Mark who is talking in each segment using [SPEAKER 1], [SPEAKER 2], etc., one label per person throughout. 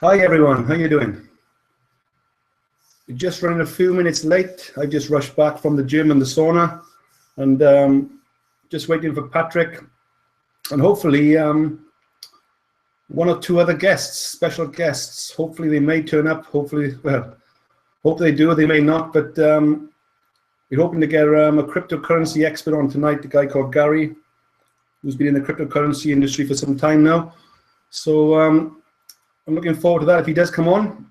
[SPEAKER 1] Hi everyone, how you doing? We're just running a few minutes late. I just rushed back from the gym and the sauna, and just waiting for Patrick, and hopefully one or two other guests, special guests. Hopefully they may turn up. Hopefully, well, hope they do. They may not, but we're hoping to get a cryptocurrency expert on tonight. A guy called Gary, who's been in the cryptocurrency industry for some time now. So I'm looking forward to that. If he does come on,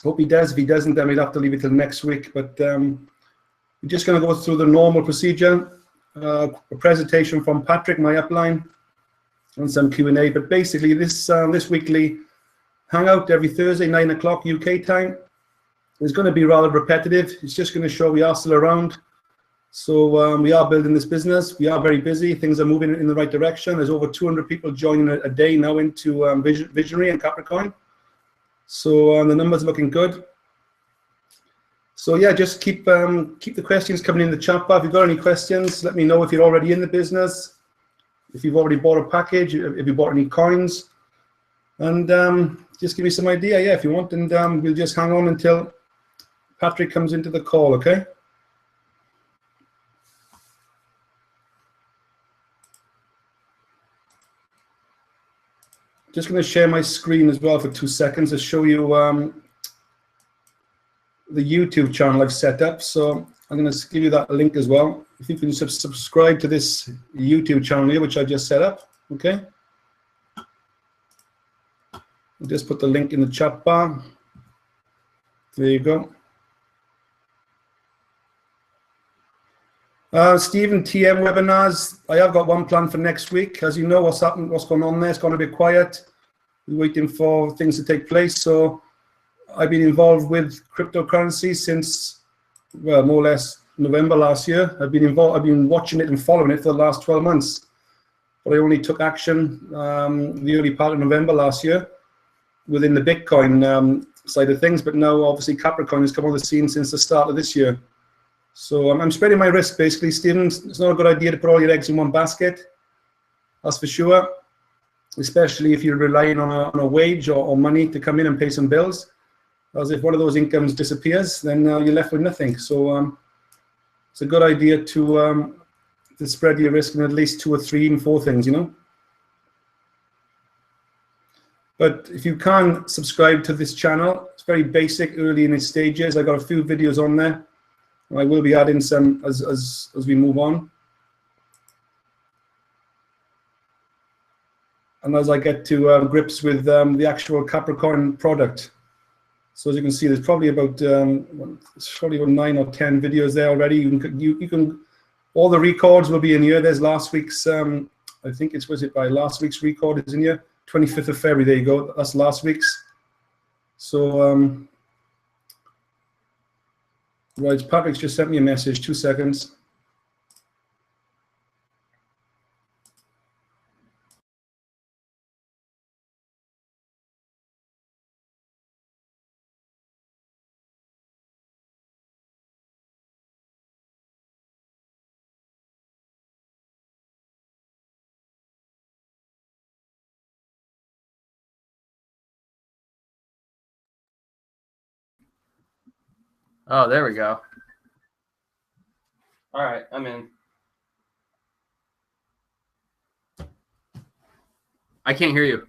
[SPEAKER 1] hope he does. If he doesn't, then we'll have to leave it till next week. But we're just going to go through the normal procedure, a presentation from Patrick, my upline, and some Q&A. But basically, this weekly hangout every Thursday, 9 o'clock UK time, is going to be rather repetitive. It's just going to show we are still around. So we are building this business. We are very busy. Things are moving in the right direction. There's over 200 people joining a day now into Vizionary and Capricoin. So the numbers are looking good. So yeah, just keep the questions coming in the chat bar. If you've got any questions, let me know if you're already in the business, if you've already bought a package, if you bought any coins, and just give me some idea, yeah, if you want, and we'll just hang on until Patrick comes into the call, okay? Just going to share my screen as well for 2 seconds to show you the YouTube channel I've set up. So I'm going to give you that link as well. If you can subscribe to this YouTube channel here, which I just set up, okay? I'll just put the link in the chat bar. There you go. Stephen, TM webinars. I have got one planned for next week. As you know, what's happened, what's going on there, it's going to be quiet. We're waiting for things to take place. So I've been involved with cryptocurrency since, well, more or less November last year. I've been watching it and following it for the last 12 months. But I only took action the early part of November last year within the Bitcoin side of things. But now, obviously, Capricoin has come on the scene since the start of this year. So I'm spreading my risk, basically, Stephen. It's not a good idea to put all your eggs in one basket. That's for sure, especially if you're relying on a wage or money to come in and pay some bills. As if one of those incomes disappears, then you're left with nothing. So it's a good idea to spread your risk in at least 2 or 3, even 4 things, you know. But if you can subscribe to this channel, it's very basic, early in its stages. I've got a few videos on there. I will be adding some as we move on. And as I get to grips with the actual Capricorn product. So as you can see, there's probably about 9 or 10 videos there already. You can all the records will be in here. There's last week's, I think it's, was it by last week's record is in here, 25th of February, there you go. That's last week's. So, right, Patrick's just sent me a message, 2 seconds.
[SPEAKER 2] Oh, there we go. All right, I'm in. I can't hear you.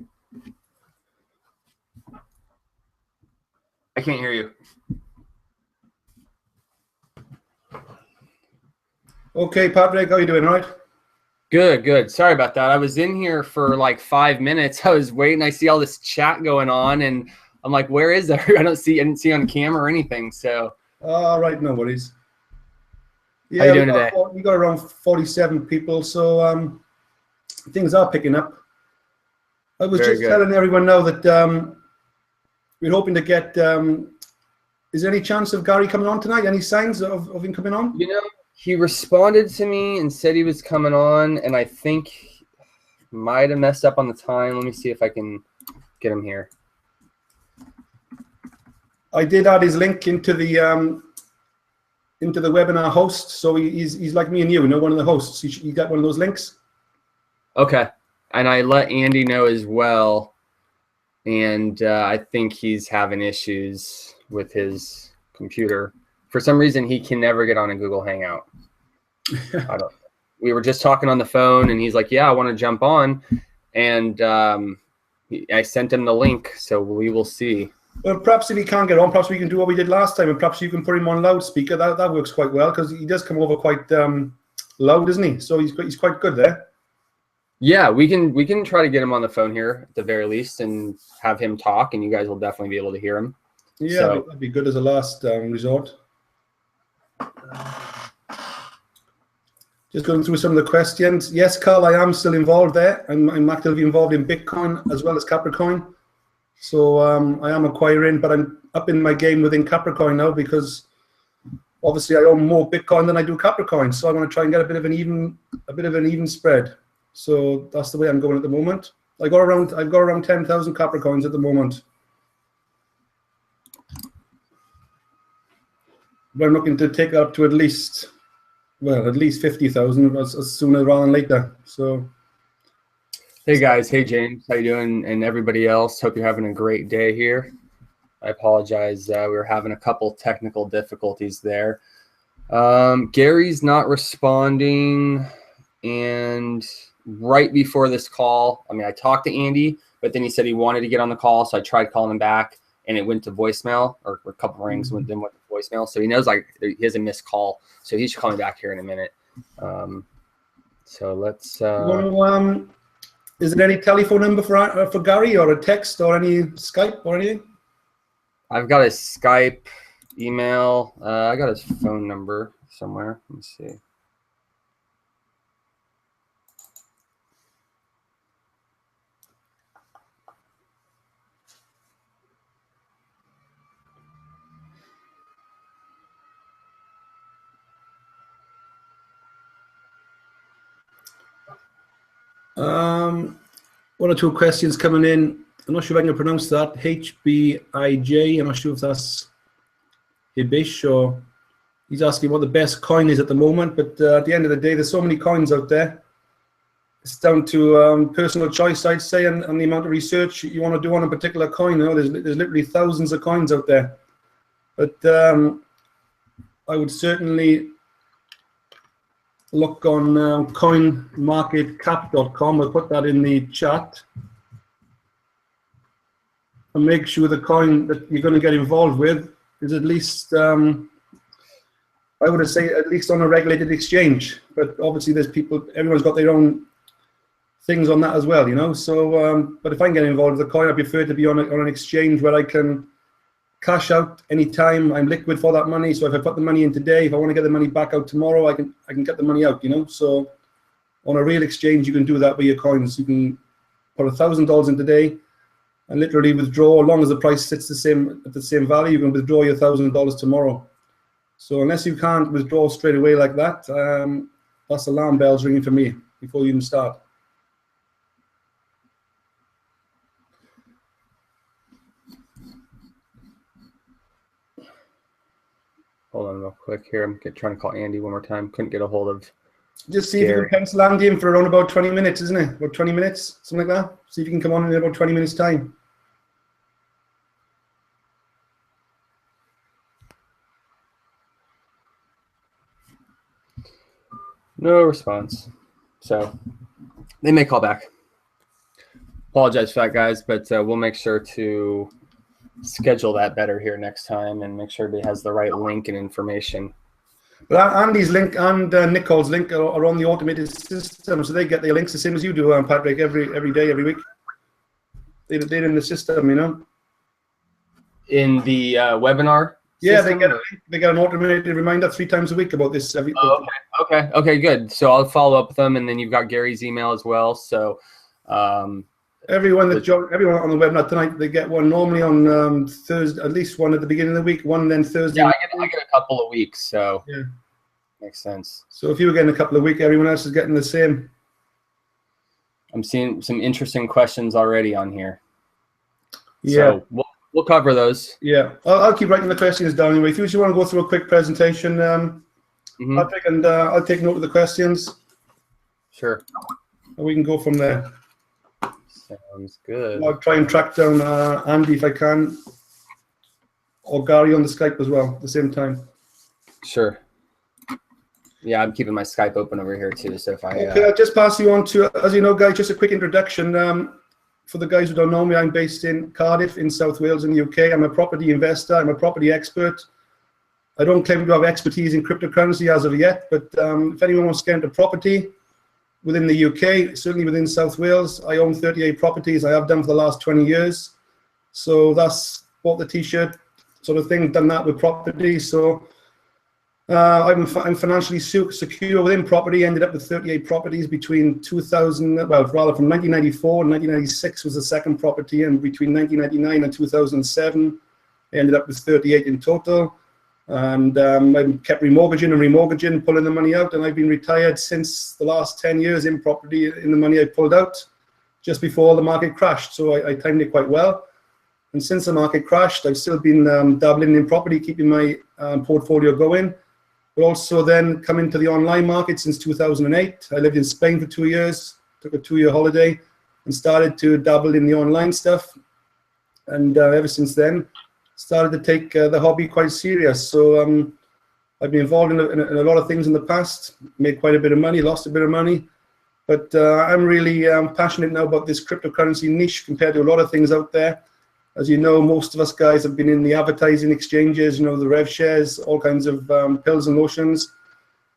[SPEAKER 2] I can't hear you.
[SPEAKER 1] Okay, Patrick, how are you doing, all right?
[SPEAKER 2] Good, good. Sorry about that. I was in here for like 5 minutes. I was waiting. I see all this chat going on, and I'm like, where is there? I didn't see on camera or anything. So.
[SPEAKER 1] All right, no worries. Yeah,
[SPEAKER 2] how you doing today?
[SPEAKER 1] We got around 47 people, so things are picking up. I was just telling everyone now that we're hoping to get. Is there any chance of Gary coming on tonight? Any signs of him coming on?
[SPEAKER 2] You know, he responded to me and said he was coming on, and I think might have messed up on the time. Let me see if I can get him here.
[SPEAKER 1] I did add his link into the webinar host, so he's like me and you know, one of the hosts. You got one of those links.
[SPEAKER 2] Okay, and I let Andy know as well. and I think he's having issues with his computer. For some reason, he can never get on a Google Hangout. We were just talking on the phone, and he's like, "Yeah, I want to jump on," and I sent him the link, so we will see.
[SPEAKER 1] Well, perhaps if he can't get on, perhaps we can do what we did last time, and perhaps you can put him on loudspeaker. That works quite well because he does come over quite loud, doesn't he? So he's quite good there.
[SPEAKER 2] Yeah, we can try to get him on the phone here at the very least and have him talk, and you guys will definitely be able to hear him.
[SPEAKER 1] Yeah,
[SPEAKER 2] so,
[SPEAKER 1] that'd be good as a last resort. Just going through some of the questions. Yes, Carl, I am still involved there. I'm actively involved in Bitcoin as well as Capricoin. So I am acquiring, but I'm up in my game within Capricoin now because obviously I own more Bitcoin than I do Capricoin. So I want to try and get a bit of an even spread. So that's the way I'm going at the moment. I've got around 10,000 Capricoins at the moment. But I'm looking to take it up to at least 50,000 as sooner rather than later. So,
[SPEAKER 2] hey guys, hey James, how you doing? And everybody else, hope you're having a great day here. I apologize, we were having a couple technical difficulties there. Gary's not responding, and right before this call, I talked to Andy, but then he said he wanted to get on the call, so I tried calling him back, and it went to voicemail, or a couple rings, then went to voicemail. So he knows he has a missed call, so he should call me back here in a minute. So let's.
[SPEAKER 1] Is there any telephone number for Gary, or a text, or any Skype or anything?
[SPEAKER 2] I've got his Skype, email. I got his phone number somewhere. Let me see.
[SPEAKER 1] One or two questions coming in. I'm not sure if I can pronounce that. HBIJ. I'm not sure if that's Hibish, or he's asking what the best coin is at the moment. But at the end of the day, there's so many coins out there. It's down to personal choice, I'd say, and the amount of research you want to do on a particular coin. There's literally thousands of coins out there. But I would certainly look on coinmarketcap.com. I'll put that in the chat. And make sure the coin that you're going to get involved with is at least, I would say, at least on a regulated exchange. But obviously there's people, everyone's got their own things on that as well, So, but if I can get involved with the coin, I prefer to be on an exchange where I can cash out anytime. I'm liquid for that money. So if I put the money in today, if I want to get the money back out tomorrow, I can get the money out, So on a real exchange, you can do that with your coins. You can put $1,000 in today and literally withdraw. As long as the price sits at the same value, you can withdraw your $1,000 tomorrow. So unless you can't withdraw straight away like that, that's alarm bells ringing for me before you even start.
[SPEAKER 2] Hold on real quick here. I'm trying to call Andy one more time. Couldn't get a hold of.
[SPEAKER 1] Just see if you can pencil Andy in for around about 20 minutes, isn't it? About 20 minutes, something like that. See if you can come on in about 20 minutes time.
[SPEAKER 2] No response. So they may call back. Apologize for that, guys, but we'll make sure to schedule that better here next time and make sure everybody has the right link and information.
[SPEAKER 1] But Andy's link and Nicole's link are on the automated system, so they get their links the same as you do, Patrick, every day, every week. They're in the system,
[SPEAKER 2] In the webinar?
[SPEAKER 1] Yeah,
[SPEAKER 2] system?
[SPEAKER 1] they get an automated reminder 3 times a week about this.
[SPEAKER 2] Okay, good. So I'll follow up with them, and then you've got Gary's email as well. So
[SPEAKER 1] everyone on the webinar tonight, they get one normally on Thursday, at least one at the beginning of the week, one then Thursday.
[SPEAKER 2] Yeah, I get a couple of weeks, so
[SPEAKER 1] yeah,
[SPEAKER 2] makes sense.
[SPEAKER 1] So if you were getting a couple of weeks, everyone else is getting the same.
[SPEAKER 2] I'm seeing some interesting questions already on here.
[SPEAKER 1] Yeah,
[SPEAKER 2] so we'll cover those.
[SPEAKER 1] Yeah, I'll keep writing the questions down anyway. If you want to go through a quick presentation, Patrick, and I'll take note of the questions.
[SPEAKER 2] Sure.
[SPEAKER 1] And we can go from there.
[SPEAKER 2] Sounds good.
[SPEAKER 1] I'll try and track down Andy if I can, or Gary on the Skype as well at the same time.
[SPEAKER 2] Sure. Yeah, I'm keeping my Skype open over here too. So if I
[SPEAKER 1] okay, I'll just pass you on to, as you know, guys, just a quick introduction. For the guys who don't know me, I'm based in Cardiff in South Wales in the UK. I'm a property investor. I'm a property expert. I don't claim to have expertise in cryptocurrency as of yet, but if anyone wants to get into property within the UK, certainly within South Wales, I own 38 properties. I have done for the last 20 years. So that's bought the t-shirt sort of thing, done that with property. So I'm financially secure within property. Ended up with 38 properties between 2000, well, rather from 1994 and 1996 was the second property, and between 1999 and 2007, I ended up with 38 in total. And I kept remortgaging, pulling the money out, and I've been retired since the last 10 years in property in the money I pulled out just before the market crashed. So I timed it quite well. And since the market crashed, I've still been dabbling in property, keeping my portfolio going. But also then come into the online market since 2008. I lived in Spain for 2 years, took a 2-year holiday, and started to dabble in the online stuff. And ever since then, started to take the hobby quite serious. So I've been involved in a lot of things in the past, made quite a bit of money, lost a bit of money. But I'm really passionate now about this cryptocurrency niche compared to a lot of things out there. As you know, most of us guys have been in the advertising exchanges, you know, the rev shares, all kinds of pills and lotions.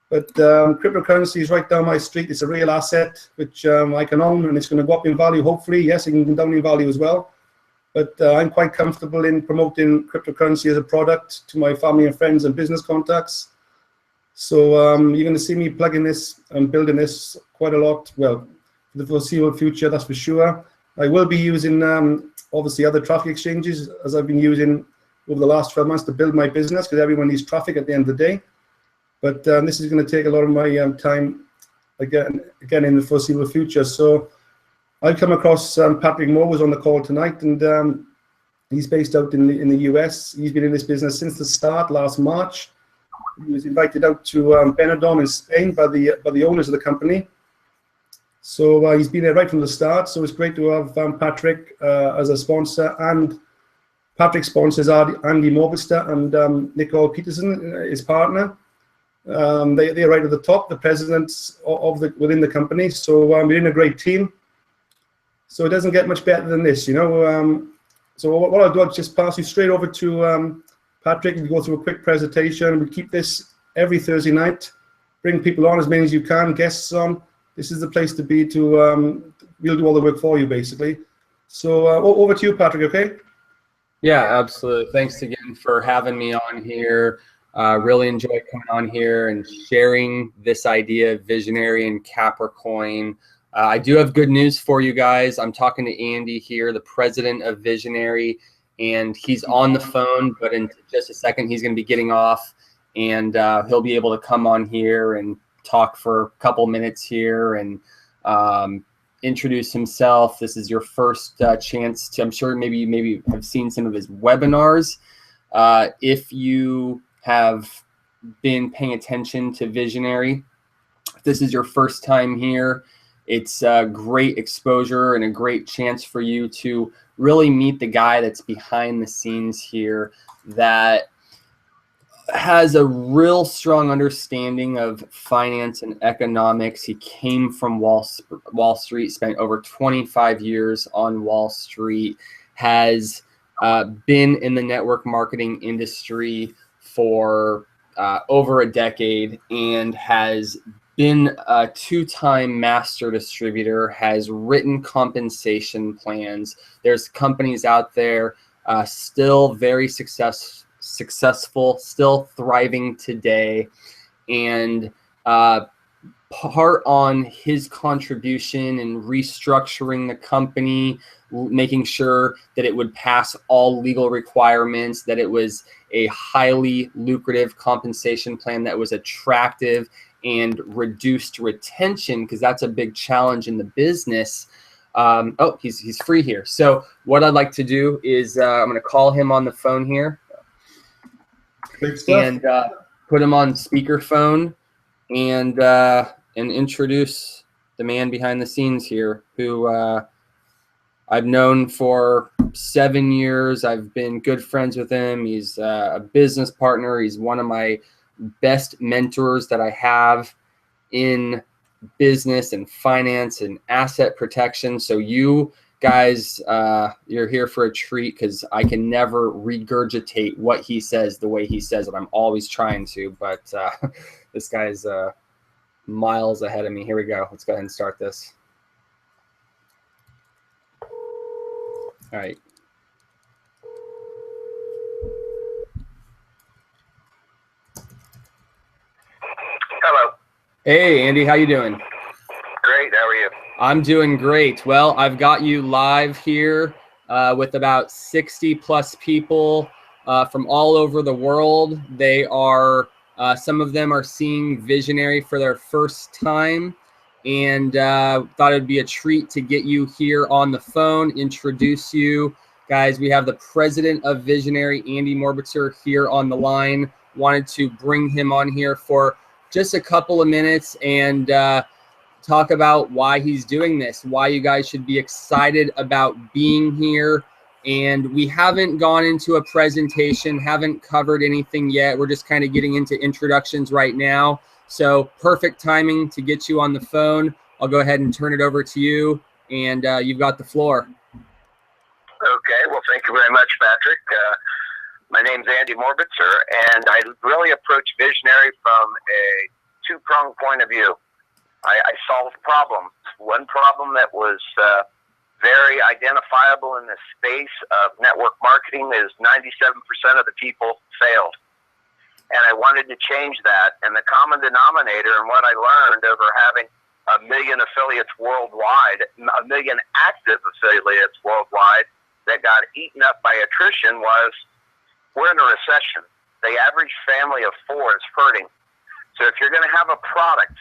[SPEAKER 1] But cryptocurrency is right down my street. It's a real asset, which I can own, and it's going to go up in value, hopefully. Yes, it can go down in value as well. But I'm quite comfortable in promoting cryptocurrency as a product to my family and friends and business contacts. So you're going to see me plugging this and building this quite a lot. Well, for the foreseeable future, that's for sure. I will be using obviously other traffic exchanges, as I've been using over the last 12 months to build my business, because everyone needs traffic at the end of the day. But this is going to take a lot of my time again in the foreseeable future. So I come across Patrick Moore was on the call tonight, and he's based out in the US. He's been in this business since the start last March. He was invited out to Benidorm in Spain by the owners of the company. So he's been there right from the start. So it's great to have Patrick as a sponsor, and Patrick sponsors Andy Morgenstern and Nicole Peterson, his partner. They're right at the top, the presidents within the company. So we're in a great team. So it doesn't get much better than this, you know. So what I'll do, I'll just pass you straight over to Patrick. We go through a quick presentation. We keep this every Thursday night. Bring people on, as many as you can, guests on. This is the place to be. We'll do all the work for you, basically. So over to you, Patrick, okay?
[SPEAKER 2] Yeah, absolutely. Thanks again for having me on here. Really enjoy coming on here and sharing this idea of Vizionary and Capricoin. I do have good news for you guys. I'm talking to Andy here, the president of Vizionary, and he's on the phone, but in just a second, he's going to be getting off, and he'll be able to come on here and talk for a couple minutes here and introduce himself. This is your first chance to, I'm sure maybe have seen some of his webinars. If you have been paying attention to Vizionary, if this is your first time here, it's a great exposure and a great chance for you to really meet the guy that's behind the scenes here, that has a real strong understanding of finance and economics. He came from Wall Street, spent over 25 years on Wall Street, has been in the network marketing industry for over a decade, and has been a 2-time master distributor, has written compensation plans. There's companies out there still very successful, still thriving today, and part on his contribution in restructuring the company, making sure that it would pass all legal requirements, that it was a highly lucrative compensation plan that was attractive and reduced retention, because that's a big challenge in the business. Oh, he's free here. So what I'd like to do is I'm going to call him on the phone here and put him on speakerphone and introduce the man behind the scenes here, who I've known for 7 years. I've been good friends with him. He's a business partner. He's one of my best mentors that I have in business and finance and asset protection. So you guys, you're here for a treat because I can never regurgitate what he says the way he says it. I'm always trying to, but this guy's miles ahead of me. Here we go. Let's go ahead and start this. All right.
[SPEAKER 3] Hello.
[SPEAKER 2] Hey, Andy, how you doing?
[SPEAKER 3] Great. How are you?
[SPEAKER 2] I'm doing great. Well, I've got you live here with about 60 plus people from all over the world. They are, some of them are seeing Vizionary for their first time, and thought it'd be a treat to get you here on the phone, introduce you. Guys, we have the president of Vizionary, Andy Morbitzer, here on the line. Wanted to bring him on here for just a couple of minutes and talk about why he's doing this, why you guys should be excited about being here. And we haven't gone into a presentation, haven't covered anything yet. We're just kind of getting into introductions right now. So perfect timing to get you on the phone. I'll go ahead and turn it over to you, and you've got the floor.
[SPEAKER 3] Okay. Well, thank you very much, Patrick. My name's Andy Morbitzer, and I really approach Vizionary from a two-pronged point of view. I solved problems. One problem that was very identifiable in the space of network marketing is 97% of the people failed. And I wanted to change that. And the common denominator and what I learned over having 1 million affiliates worldwide, 1 million active affiliates worldwide that got eaten up by attrition was, we're in a recession. The average family of 4 is hurting. So if you're going to have a product,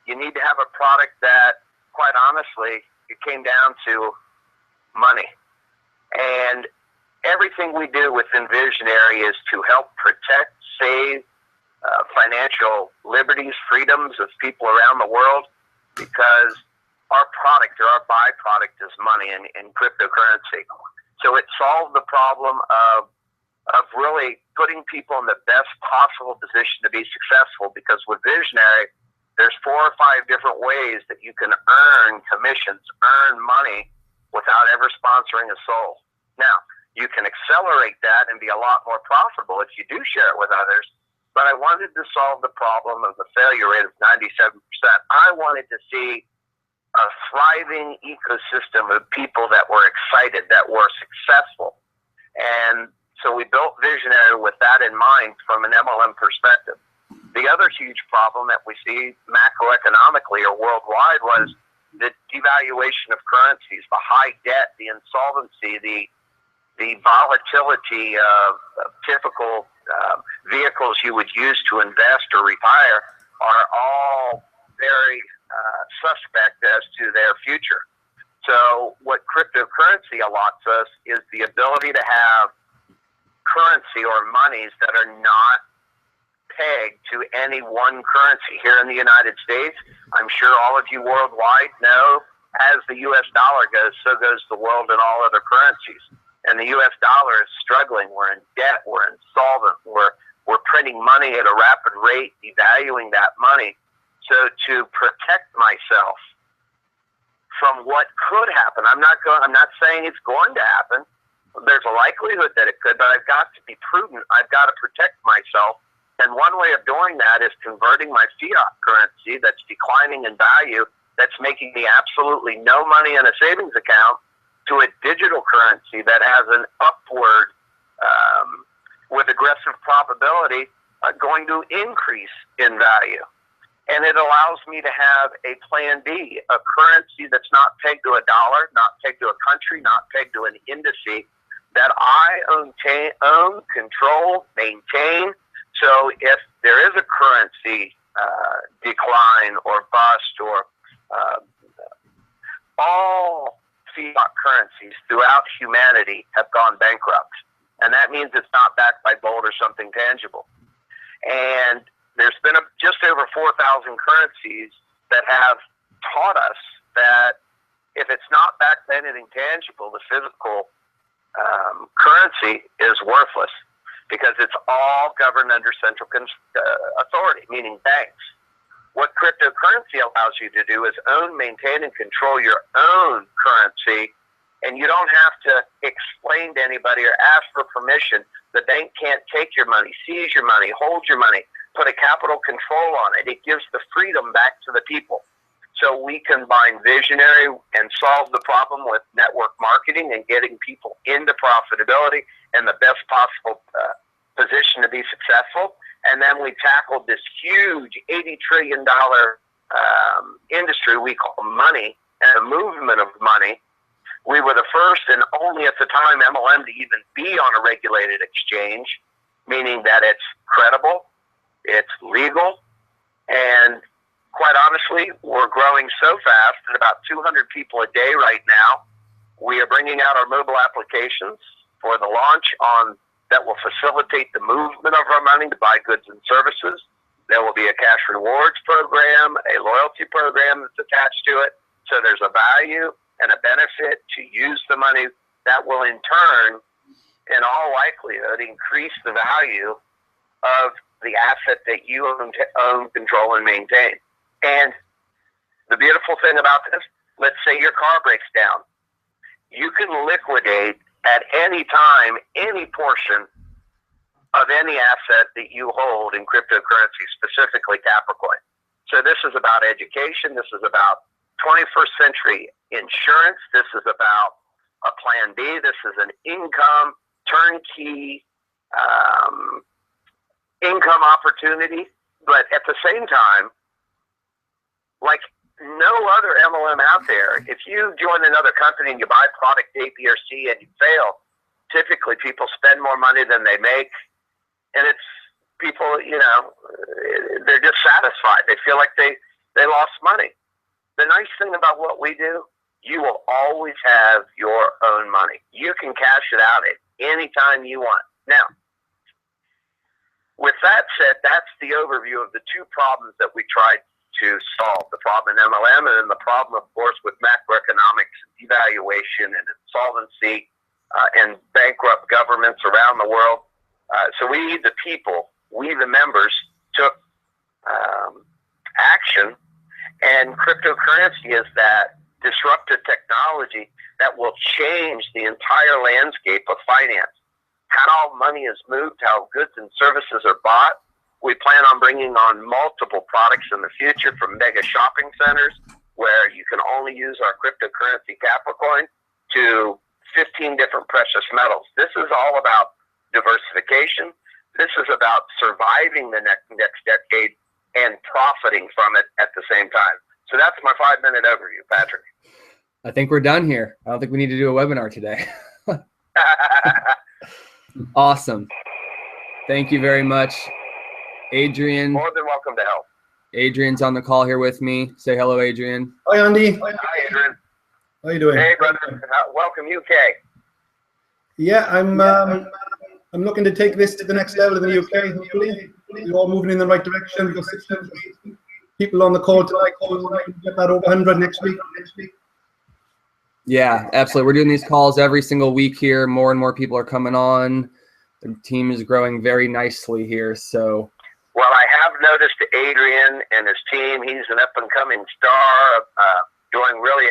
[SPEAKER 3] you need to have a product that, quite honestly, it came down to money. And everything we do within Vizionary is to help protect, save financial liberties, freedoms of people around the world, because our product or our byproduct is money in cryptocurrency. So it solved the problem of really putting people in the best possible position to be successful, because with Vizionary, there's 4 or 5 different ways that you can earn commissions, earn money without ever sponsoring a soul. Now, you can accelerate that and be a lot more profitable if you do share it with others, but I wanted to solve the problem of the failure rate of 97%. I wanted to see a thriving ecosystem of people that were excited, that were successful. And so we built Vizionary with that in mind from an MLM perspective. The other huge problem that we see macroeconomically or worldwide was the devaluation of currencies, the high debt, the insolvency, the volatility of typical vehicles you would use to invest or retire are all very suspect as to their future. So what cryptocurrency allots us is the ability to have currency or monies that are not pegged to any one currency. Here in the United States, I'm sure all of you worldwide know, as the U.S. dollar goes, so goes the world and all other currencies. And the U.S. dollar is struggling. We're in debt. We're insolvent. We're printing money at a rapid rate, devaluing that money. So to protect myself from what could happen, I'm not saying it's going to happen. There's a likelihood that it could, but I've got to be prudent. I've got to protect myself. And one way of doing that is converting my fiat currency that's declining in value, that's making me absolutely no money in a savings account, to a digital currency that has an upward, with aggressive probability, going to increase in value. And it allows me to have a plan B, a currency that's not pegged to a dollar, not pegged to a country, not pegged to an indice, that I own, control, maintain. So if there is a currency decline or bust, or all fiat currencies throughout humanity have gone bankrupt. And that means it's not backed by gold or something tangible. And there's been just over 4,000 currencies that have taught us that if it's not backed by anything tangible, the physical currency is worthless because it's all governed under central authority, meaning banks. What cryptocurrency allows you to do is own, maintain, and control your own currency, and you don't have to explain to anybody or ask for permission. The bank can't take your money, seize your money, hold your money, put a capital control on it. It gives the freedom back to the people. So we combine Vizionary and solve the problem with network marketing and getting people into profitability and the best possible position to be successful. And then we tackled this huge $80 trillion industry we call money and the movement of money. We were the first and only at the time MLM to even be on a regulated exchange, meaning that it's credible, it's legal, and quite honestly, we're growing so fast at about 200 people a day right now. We are bringing out our mobile applications for the launch that will facilitate the movement of our money to buy goods and services. There will be a cash rewards program, a loyalty program that's attached to it. So there's a value and a benefit to use the money that will in turn, in all likelihood, increase the value of the asset that you own, control, and maintain. And the beautiful thing about this, let's say your car breaks down. You can liquidate at any time, any portion of any asset that you hold in cryptocurrency, specifically Capricoin. So this is about education. This is about 21st century insurance. This is about a plan B. This is an income, turnkey income opportunity. But at the same time, like no other MLM out there, if you join another company and you buy product A, B, or C and you fail, typically people spend more money than they make. And it's people, they're dissatisfied. They feel like they lost money. The nice thing about what we do, you will always have your own money. You can cash it out at any time you want. Now, with that said, that's the overview of the two problems that we tried to solve, the problem in MLM and then the problem, of course, with macroeconomics, devaluation and insolvency and bankrupt governments around the world. So we, the people, we, the members, took action, and cryptocurrency is that disruptive technology that will change the entire landscape of finance. How money is moved, how goods and services are bought. We plan on bringing on multiple products in the future, from mega shopping centers where you can only use our cryptocurrency Capricoin to 15 different precious metals. This is all about diversification. This is about surviving the next decade and profiting from it at the same time. So that's my 5-minute overview, Patrick.
[SPEAKER 2] I think we're done here. I don't think we need to do a webinar today. Awesome. Thank you very much. Adrian.
[SPEAKER 3] More than welcome to help.
[SPEAKER 2] Adrian's on the call here with me. Say hello, Adrian.
[SPEAKER 1] Hi, Andy.
[SPEAKER 3] Hi, Adrian.
[SPEAKER 1] How you doing?
[SPEAKER 3] Hey, brother. Welcome, UK.
[SPEAKER 1] Yeah, I'm looking to take this to the next level in the UK. Hopefully, we're all moving in the right direction. We've got 600 people on the call tonight. We get that over 100 next week.
[SPEAKER 2] Yeah, absolutely. We're doing these calls every single week here. More and more people are coming on. The team is growing very nicely here. So,
[SPEAKER 3] well, I have noticed Adrian and his team. He's an up-and-coming star,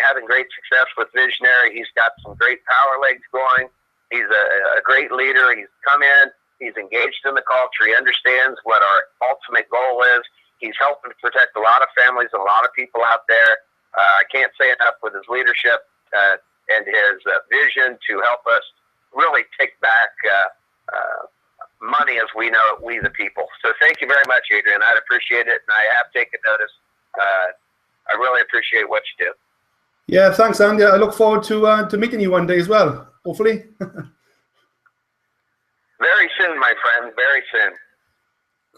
[SPEAKER 3] having great success with Vizionary. He's got some great power legs going. He's a great leader. He's come in. He's engaged in the culture. He understands what our ultimate goal is. He's helping to protect a lot of families and a lot of people out there. I can't say enough with his leadership and his vision to help us really take back money as we know it, we the people. So thank you very much, Adrian. I'd appreciate it, and I have taken notice. I really appreciate what you do.
[SPEAKER 1] Yeah, thanks, Andy. I look forward to meeting you one day as well, hopefully.
[SPEAKER 3] Very soon, my friend, very soon.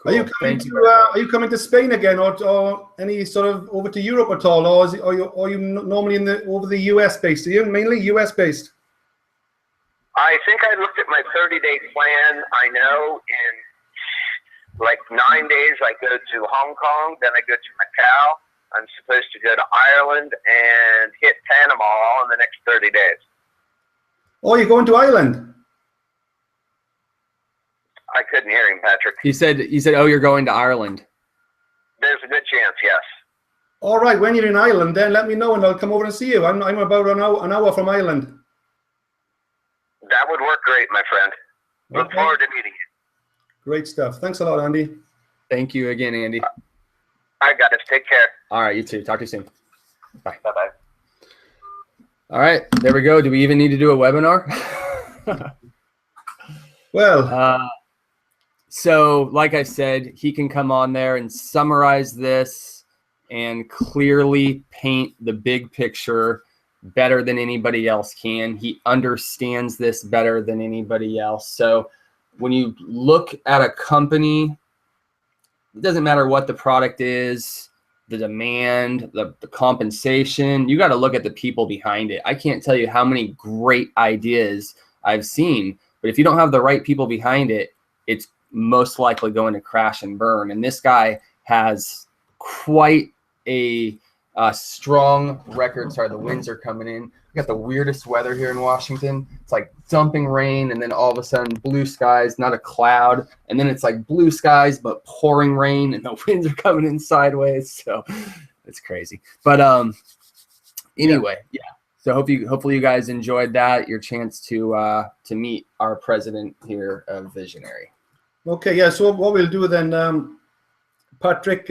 [SPEAKER 1] Cool. Are you coming to Spain again, or any sort of over to Europe at all, or are you normally over the US based? Are you mainly US based?
[SPEAKER 3] I think I looked at my 30-day plan. I know in like 9 days I go to Hong Kong, then I go to Macau, I'm supposed to go to Ireland and hit Panama all in the next 30 days.
[SPEAKER 1] Oh, you're going to Ireland?
[SPEAKER 3] I couldn't hear him, Patrick.
[SPEAKER 2] He said, oh, you're going to Ireland.
[SPEAKER 3] There's a good chance, yes.
[SPEAKER 1] All right, when you're in Ireland, then let me know and I'll come over and see you. I'm about an hour from Ireland.
[SPEAKER 3] That would work great, my friend. Look
[SPEAKER 1] Okay.
[SPEAKER 3] forward to meeting you.
[SPEAKER 1] Great stuff. Thanks a lot, Andy.
[SPEAKER 2] Thank you again, Andy.
[SPEAKER 3] All right, guys. Take care.
[SPEAKER 2] All right, you too. Talk to you soon. Bye.
[SPEAKER 3] Bye-bye.
[SPEAKER 2] All right, there we go. Do we even need to do a webinar?
[SPEAKER 1] Well,
[SPEAKER 2] So like I said, he can come on there and summarize this and clearly paint the big picture better than anybody else can. He understands this better than anybody else. So when you look at a company, it doesn't matter what the product is, the demand, the compensation, you got to look at the people behind it. I can't tell you how many great ideas I've seen, but if you don't have the right people behind it, it's most likely going to crash and burn. And this guy has quite a strong record. Sorry, the winds are coming in. We got the weirdest weather here in Washington. It's like dumping rain, and then all of a sudden blue skies, not a cloud, and then it's like blue skies but pouring rain, and the winds are coming in sideways. So it's crazy. But anyway, yeah. So hopefully you guys enjoyed that. Your chance to meet our president here of Vizionary.
[SPEAKER 1] okay, yeah, so what we'll do then, Patrick,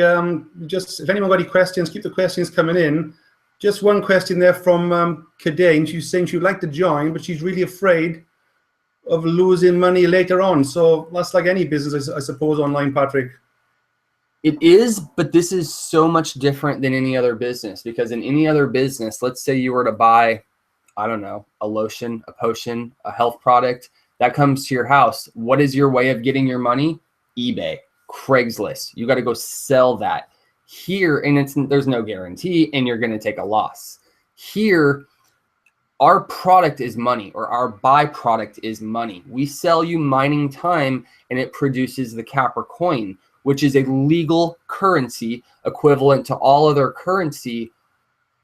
[SPEAKER 1] just if anyone got any questions, keep the questions coming in. Just one question there from Kadane. She's saying she'd like to join, but she's really afraid of losing money later on. So that's like any business, I suppose, online, Patrick.
[SPEAKER 2] It is, but this is so much different than any other business, because in any other business, let's say you were to buy, I don't know, a lotion, a potion, a health product that comes to your house. What is your way of getting your money? eBay, Craigslist. You got to go sell that. Here, and there's no guarantee, and you're going to take a loss. Here, our product is money, or our byproduct is money. We sell you mining time, and it produces the Capricoin, which is a legal currency equivalent to all other currency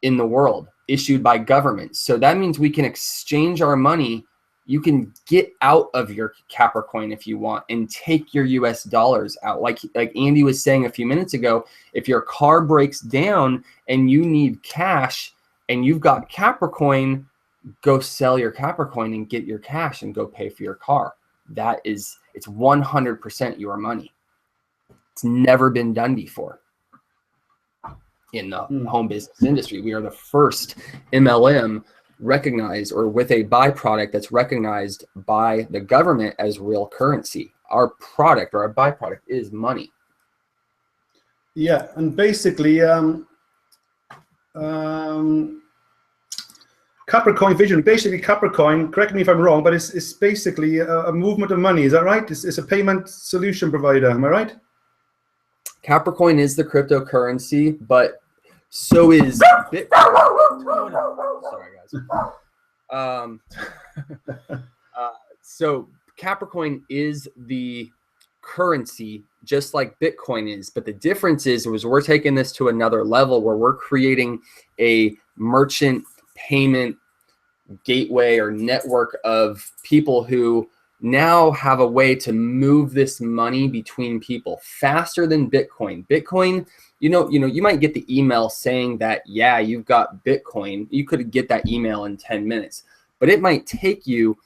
[SPEAKER 2] in the world issued by governments. So that means we can exchange our money. You can get out of your Capricoin if you want and take your US dollars out. Like Andy was saying a few minutes ago, if your car breaks down and you need cash and you've got Capricoin, go sell your Capricoin and get your cash and go pay for your car. It's 100% your money. It's never been done before in the home business industry. We are the first MLM recognized, or with a byproduct that's recognized by the government as real currency. Our product, or our byproduct, is money.
[SPEAKER 1] Yeah, and basically, Capricoin Vision, basically Capricoin, correct me if I'm wrong, but it's basically a movement of money. Is that right? It's a payment solution provider. Am I right?
[SPEAKER 2] Capricoin is the cryptocurrency, but so is Bitcoin. Sorry, guys. So Capricoin is the currency, just like Bitcoin is. But the difference is we're taking this to another level where we're creating a merchant payment gateway or network of people who now have a way to move this money between people faster than Bitcoin. Bitcoin, you might get the email saying that, yeah, you've got Bitcoin. You could get that email in 10 minutes, but it might take you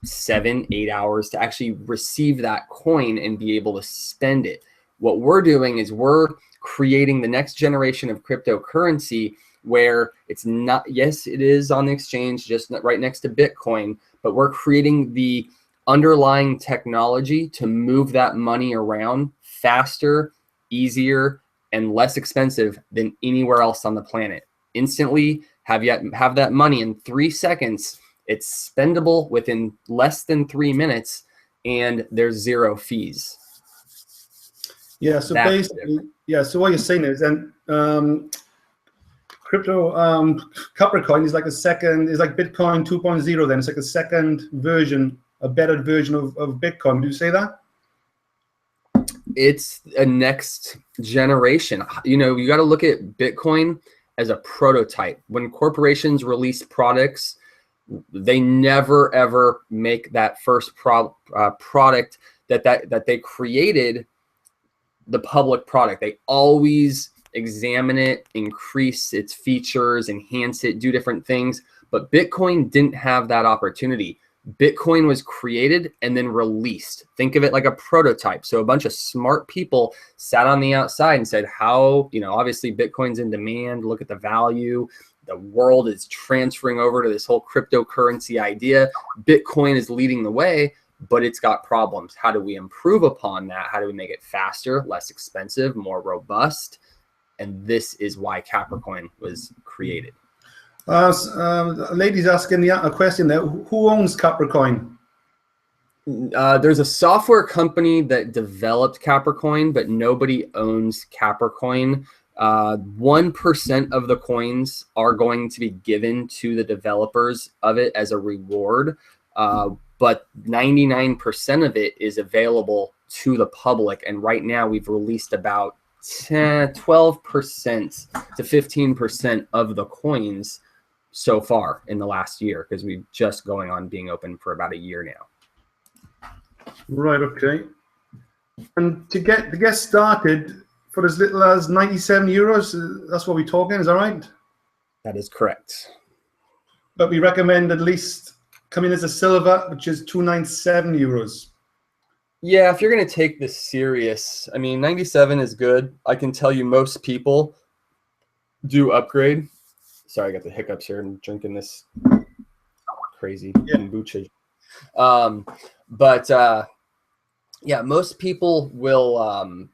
[SPEAKER 2] 7-8 hours to actually receive that coin and be able to spend it. What we're doing is we're creating the next generation of cryptocurrency where it's not, yes, it is on the exchange, just right next to Bitcoin, but we're creating the underlying technology to move that money around faster, easier, and less expensive than anywhere else on the planet. Instantly have that money in 3 seconds. It's spendable within less than 3 minutes, and there's zero fees.
[SPEAKER 1] Yeah. So basically, so what you're saying is, and crypto Capricoin is like Bitcoin 2.0. Then it's like a second version, a better version of Bitcoin. Would you say that?
[SPEAKER 2] It's a next generation. You know, you got to look at Bitcoin as a prototype. When corporations release products, they never ever make that first product that they created the public product. They always examine it, increase its features, enhance it, do different things. But Bitcoin didn't have that opportunity. Bitcoin was created and then released. Think of it like a prototype. So a bunch of smart people sat on the outside and said, how, you know, obviously Bitcoin's in demand. Look at the value. The world is transferring over to this whole cryptocurrency idea. Bitcoin is leading the way, but it's got problems. How do we improve upon that? How do we make it faster, less expensive, more robust? And this is why Capricoin was created.
[SPEAKER 1] Lady's asking a question there. Who owns Capricoin?
[SPEAKER 2] There's a software company that developed Capricoin, but nobody owns Capricoin. 1% of the coins are going to be given to the developers of it as a reward, but 99% of it is available to the public. And right now we've released about 12% to 15% of the coins so far in the last year, because we're just going on being open for about a year now.
[SPEAKER 1] Right, okay. And to get started for as little as 97 euros, that's what we're talking, is that right?
[SPEAKER 2] That is correct.
[SPEAKER 1] But we recommend at least come in as a silver, which is 297 euros.
[SPEAKER 2] Yeah, if you're going to take this serious, I mean, 97 is good. I can tell you most people do upgrade. Sorry, I got the hiccups here and drinking this crazy kombucha. Yeah, most people will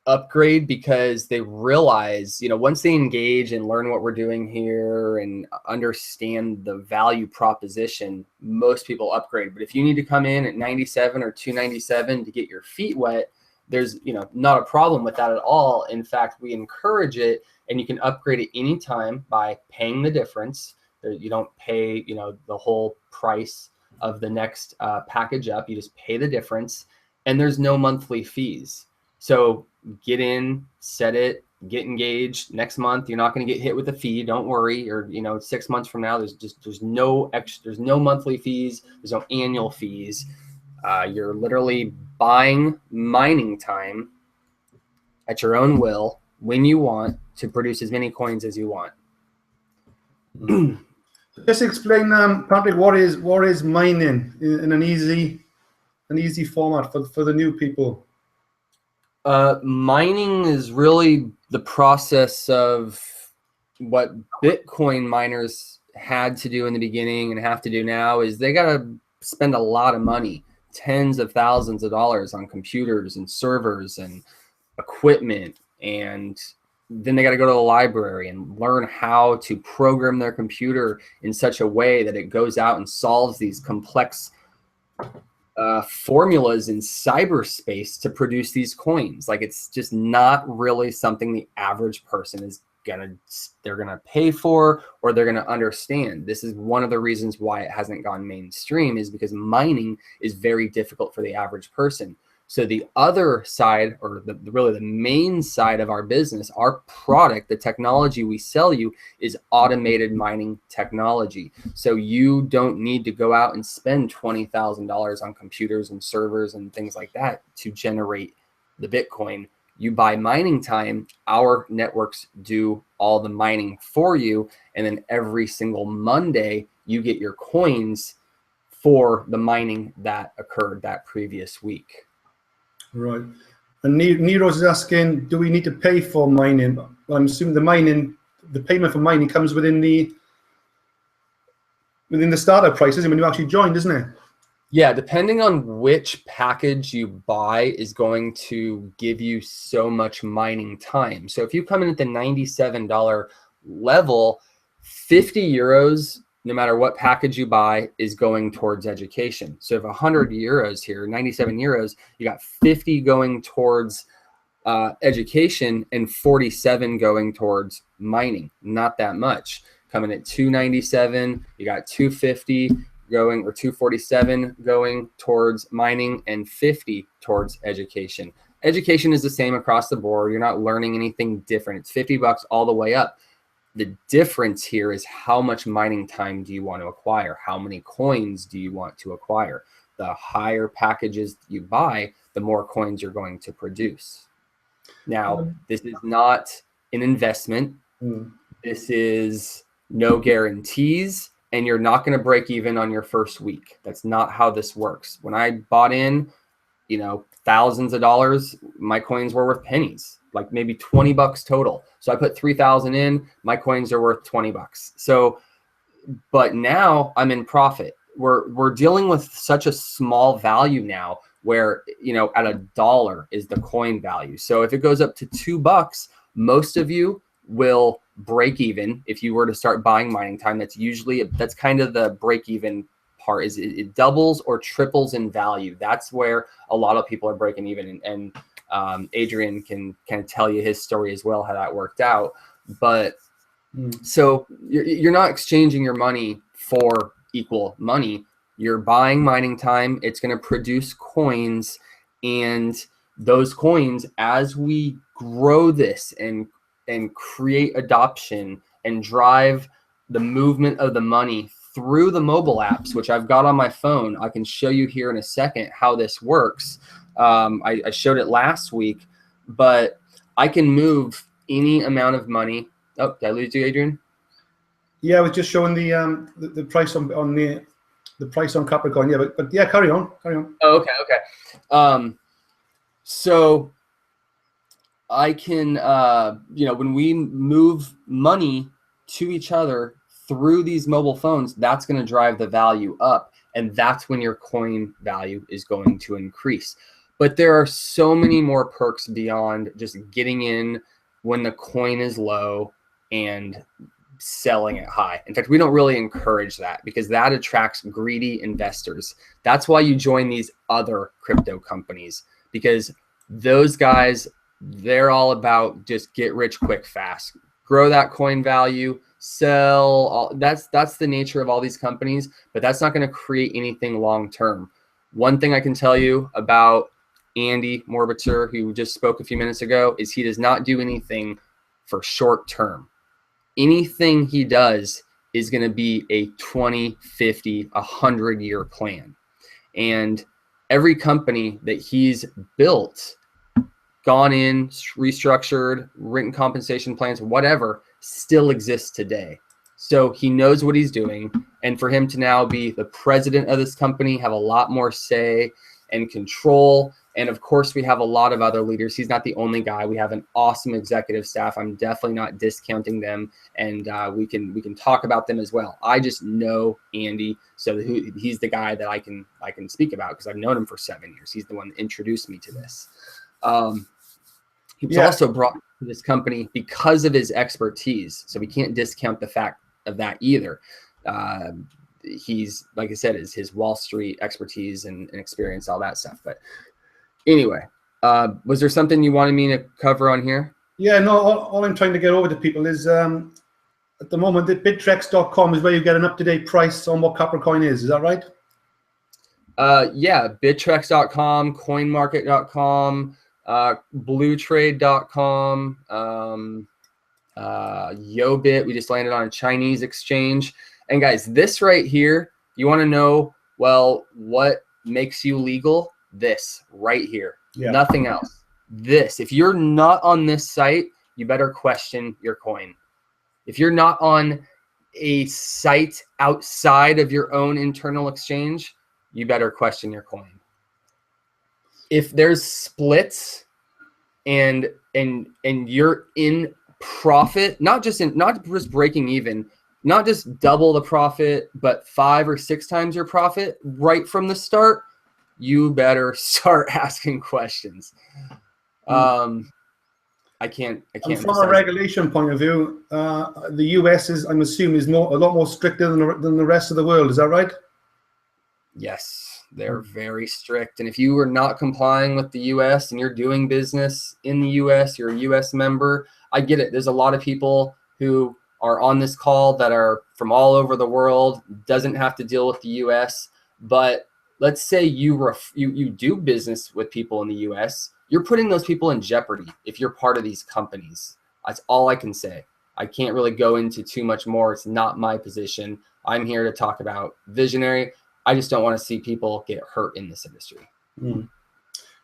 [SPEAKER 2] upgrade because they realize, you know, once they engage and learn what we're doing here and understand the value proposition, most people upgrade. But if you need to come in at 97 or 297 to get your feet wet, there's, you know, not a problem with that at all. In fact, we encourage it, and you can upgrade at any time by paying the difference. You don't pay, you know, the whole price of the next package up. You just pay the difference, and there's no monthly fees. So get in, set it, get engaged. Next month, you're not going to get hit with a fee. Don't worry. Or, you know, 6 months from now, there's no extra, there's no monthly fees. There's no annual fees. You're literally buying mining time at your own will when you want to produce as many coins as you want.
[SPEAKER 1] Just explain, Patrick, what is mining in an easy format for the new people.
[SPEAKER 2] Mining is really the process of what Bitcoin miners had to do in the beginning and have to do now. Is they got to spend a lot of money, tens of thousands of dollars on computers and servers and equipment, and then they got to go to the library and learn how to program their computer in such a way that it goes out and solves these complex formulas in cyberspace to produce these coins. Like, it's just not really something the average person is they're gonna pay for, or they're gonna understand. This is one of the reasons why it hasn't gone mainstream, is because mining is very difficult for the average person. So the other side, or really the main side of our business, our product, the technology we sell you, is automated mining technology. So you don't need to go out and spend $20,000 on computers and servers and things like that to generate the Bitcoin. You buy mining time, our networks do all the mining for you, and then every single Monday you get your coins for the mining that occurred that previous week.
[SPEAKER 1] Right. And Nero's is asking, do we need to pay for mining? I'm assuming the payment for mining comes within the startup price, isn't it, when you actually joined, isn't it?
[SPEAKER 2] Yeah, depending on which package you buy is going to give you so much mining time. So if you come in at the $97 level, 50 euros, no matter what package you buy, is going towards education. So if 100 euros here, 97 euros, you got 50 going towards education and 47 going towards mining. Not that much. Coming at 297, you got 250 going, or 247 going towards mining, and 50 towards education. education is the same across the board. You're not learning anything different. It's $50 all the way up. The difference here is how much mining time do you want to acquire? How many coins do you want to acquire? The higher packages you buy, the more coins you're going to produce. Now, this is not an investment. This is no guarantees, and you're not going to break even on your first week. That's not how this works. When I bought in, thousands of dollars, my coins were worth pennies, like maybe $20 total. So I put 3,000 in, my coins are worth $20. So, but now I'm in profit. We're dealing with such a small value now where, at $1 is the coin value. So if it goes up to $2, most of you will break even. If you were to start buying mining time, that's kind of the break even part, is it doubles or triples in value. That's where a lot of people are breaking even. And Adrian can kind of tell you his story as well, how that worked out. But so you're not exchanging your money for equal money. You're buying mining time. It's going to produce coins, and those coins, as we grow this and create adoption and drive the movement of the money through the mobile apps, which I've got on my phone. I can show you here in a second how this works. I showed it last week, but I can move any amount of money. Oh, did I lose you, Adrian?
[SPEAKER 1] Yeah, I was just showing the price on the price on Capricoin. Yeah, but yeah, carry on.
[SPEAKER 2] Oh, okay. So I can, when we move money to each other through these mobile phones, that's going to drive the value up. And that's when your coin value is going to increase. But there are so many more perks beyond just getting in when the coin is low and selling it high. In fact, we don't really encourage that because that attracts greedy investors. That's why you join these other crypto companies, because those guys, they're all about just get rich quick fast, grow that coin value, sell. That's the nature of all these companies, but that's not going to create anything long term. One thing I can tell you about Andy Morbitzer, who just spoke a few minutes ago, is he does not do anything for short term. Anything he does is going to be a 20, 50, 100-year plan. And every company that he's built, gone in, restructured, written compensation plans, whatever, still exists today. So he knows what he's doing. And for him to now be the president of this company, have a lot more say and control. And of course, we have a lot of other leaders. He's not the only guy. We have an awesome executive staff. I'm definitely not discounting them. And we can talk about them as well. I just know Andy. So he's the guy that I can speak about because I've known him for 7 years. He's the one that introduced me to this. He was also brought to this company because of his expertise. So we can't discount the fact of that either. He's, like I said, is his Wall Street expertise and experience, all that stuff. But anyway, was there something you wanted me to cover on here?
[SPEAKER 1] Yeah, no, all I'm trying to get over to people is at the moment that bittrex.com is where you get an up-to-date price on what Capricoin is. Is that right?
[SPEAKER 2] Yeah, bittrex.com, coinmarket.com, bluetrade.com, YoBit. We just landed on a Chinese exchange. And guys, this right here, you want to know, well, what makes you legal? This right here. Yeah. Nothing else. This. If you're not on this site, you better question your coin. If you're not on a site outside of your own internal exchange, you better question your coin. If there's splits and you're in profit, not just breaking even, not just double the profit, but 5 or 6 times your profit right from the start, you better start asking questions. I can't.
[SPEAKER 1] And from a regulation point of view, the US is, I'm assuming, is a lot more stricter than the rest of the world. Is that right?
[SPEAKER 2] Yes, they're very strict. And if you are not complying with the US and you're doing business in the US, you're a US member, I get it. There's a lot of people who are on this call that are from all over the world, doesn't have to deal with the US, but let's say you do business with people in the US, you're putting those people in jeopardy if you're part of these companies. That's all I can say. I can't really go into too much more. It's not my position. I'm here to talk about Vizionary. I just don't want to see people get hurt in this industry.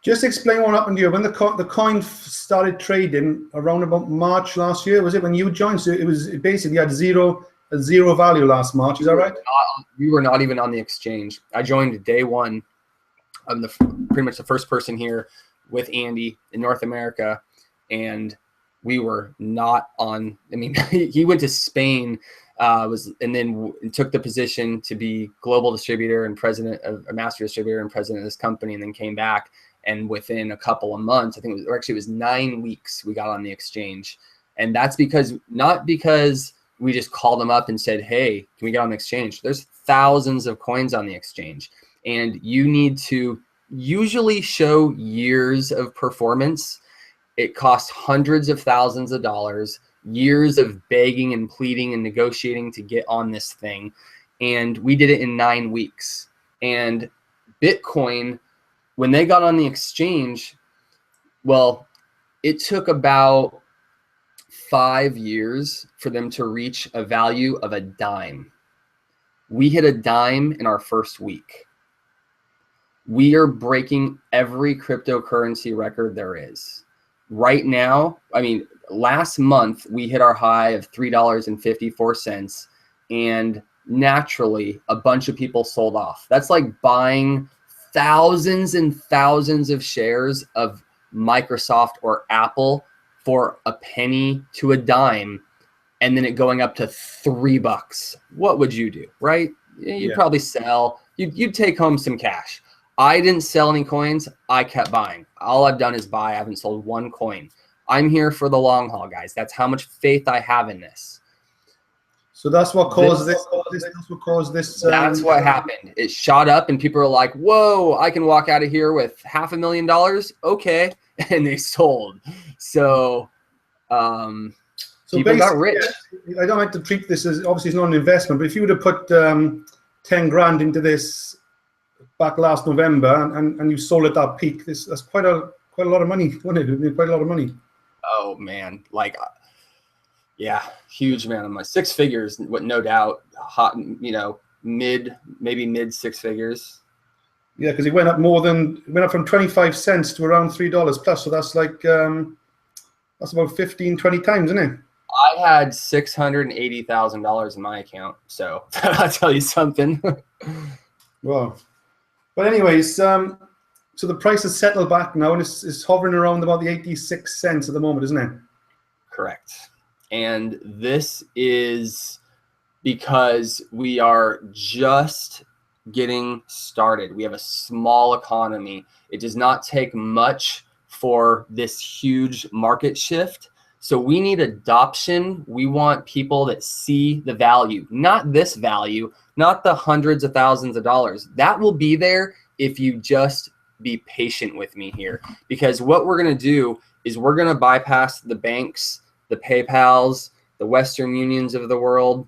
[SPEAKER 1] Just explain what happened to you when the coin started trading around about March last year. Was it when you joined? So it basically had zero value last March. Is that right?
[SPEAKER 2] We were not even on the exchange. I joined day one. I'm pretty much the first person here with Andy in North America, and we were not on. I mean, he went to Spain, and then took the position to be global distributor and president of a master distributor and president of this company, and then came back. And within a couple of months, I think it was 9 weeks, we got on the exchange. And that's not because we just called them up and said, hey, can we get on the exchange? There's thousands of coins on the exchange, and you need to usually show years of performance. It costs hundreds of thousands of dollars, years of begging and pleading and negotiating to get on this thing. And we did it in 9 weeks. And Bitcoin, when they got on the exchange, well, it took about 5 years for them to reach a value of a dime. We hit a dime in our first week. We are breaking every cryptocurrency record there is. Right now, I mean, last month we hit our high of $3.54, and naturally a bunch of people sold off. That's like buying thousands and thousands of shares of Microsoft or Apple for a penny to a dime, and then it going up to $3. What would you do, right? You'd probably sell. You'd take home some cash. I didn't sell any coins. I kept buying. All I've done is buy. I haven't sold one coin. I'm here for the long haul, guys. That's how much faith I have in this.
[SPEAKER 1] So that's what caused this.
[SPEAKER 2] That's what happened. It shot up, and people are like, "Whoa! I can walk out of here with $500,000." Okay, and they sold. So people got rich.
[SPEAKER 1] I don't like to treat this as, obviously it's not an investment, but if you would have put 10 grand into this back last November and you sold at that peak, that's quite a lot of money, wasn't it? Quite a lot of money.
[SPEAKER 2] Oh man, yeah, huge amount of money. 6 figures, no doubt. Maybe mid 6 figures.
[SPEAKER 1] Yeah, because it went up from 25 cents to around $3 plus. So that's like that's about 15, 20 times, isn't it?
[SPEAKER 2] I had $680,000 in my account, so I'll tell you something.
[SPEAKER 1] Wow. But anyways, so the price has settled back now, and it's hovering around about the 86 cents at the moment, isn't it?
[SPEAKER 2] Correct. And this is because we are just getting started. We have a small economy. It does not take much for this huge market shift. So we need adoption. We want people that see the value, not this value, not the hundreds of thousands of dollars. That will be there if you just be patient with me here. Because what we're going to do is we're going to bypass the banks, the PayPals, the Western Unions of the world.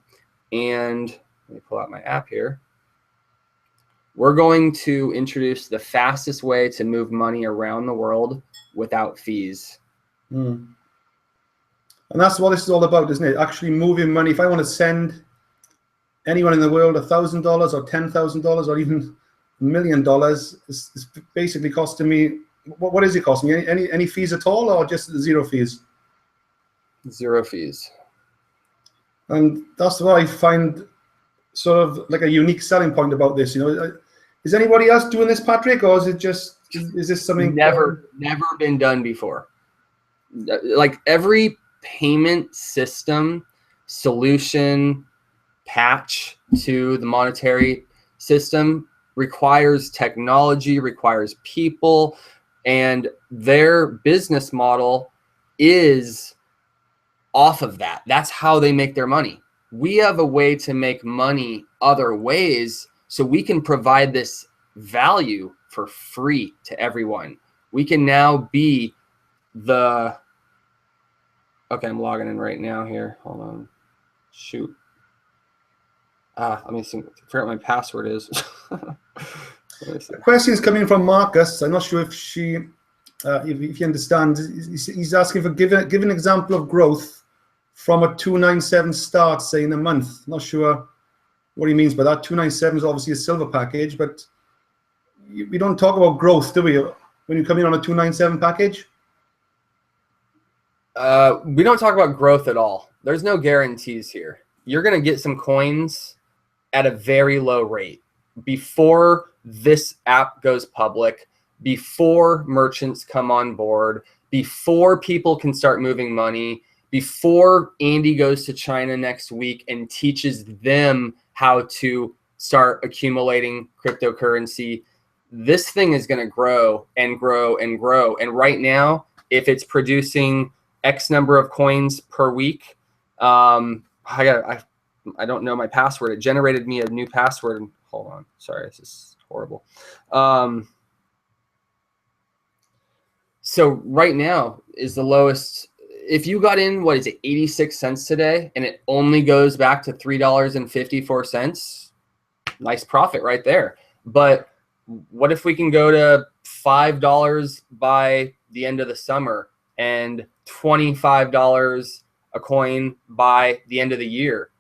[SPEAKER 2] And let me pull out my app here. We're going to introduce the fastest way to move money around the world without fees.
[SPEAKER 1] And that's what this is all about, isn't it? Actually moving money. If I want to send anyone in the world $1,000 or $10,000 or even $1 million, it's basically costing me, what is it costing me? Any fees at all, or just zero fees?
[SPEAKER 2] Zero fees.
[SPEAKER 1] And that's what I find sort of like a unique selling point about this. You know, is anybody else doing this, Patrick, or is this something
[SPEAKER 2] never been done before? Like every payment system solution patch to the monetary system requires technology, requires people, and their business model is off of that. That's how they make their money. We have a way to make money other ways, so we can provide this value for free to everyone. We can now be the... Okay, I'm logging in right now here. Hold on. Shoot. Let me see. I forgot what my password is.
[SPEAKER 1] A question is coming from Marcus. I'm not sure if if you understand. He's asking for give an example of growth from a 297 start, say in a month. Not sure what he means by that. 297 is obviously a silver package, but we don't talk about growth, do we? When you come in on a 297 package?
[SPEAKER 2] We don't talk about growth at all. There's no guarantees here. You're going to get some coins at a very low rate before this app goes public, before merchants come on board, before people can start moving money, before Andy goes to China next week and teaches them how to start accumulating cryptocurrency. This thing is going to grow and grow and grow. And right now, if it's producing X number of coins per week, I don't know my password. It generated me a new password. Hold on. Sorry, this is horrible. So right now is the lowest. If you got in, what is it, 86 cents today, and it only goes back to $3.54, nice profit right there. But what if we can go to $5 by the end of the summer and $25 a coin by the end of the year?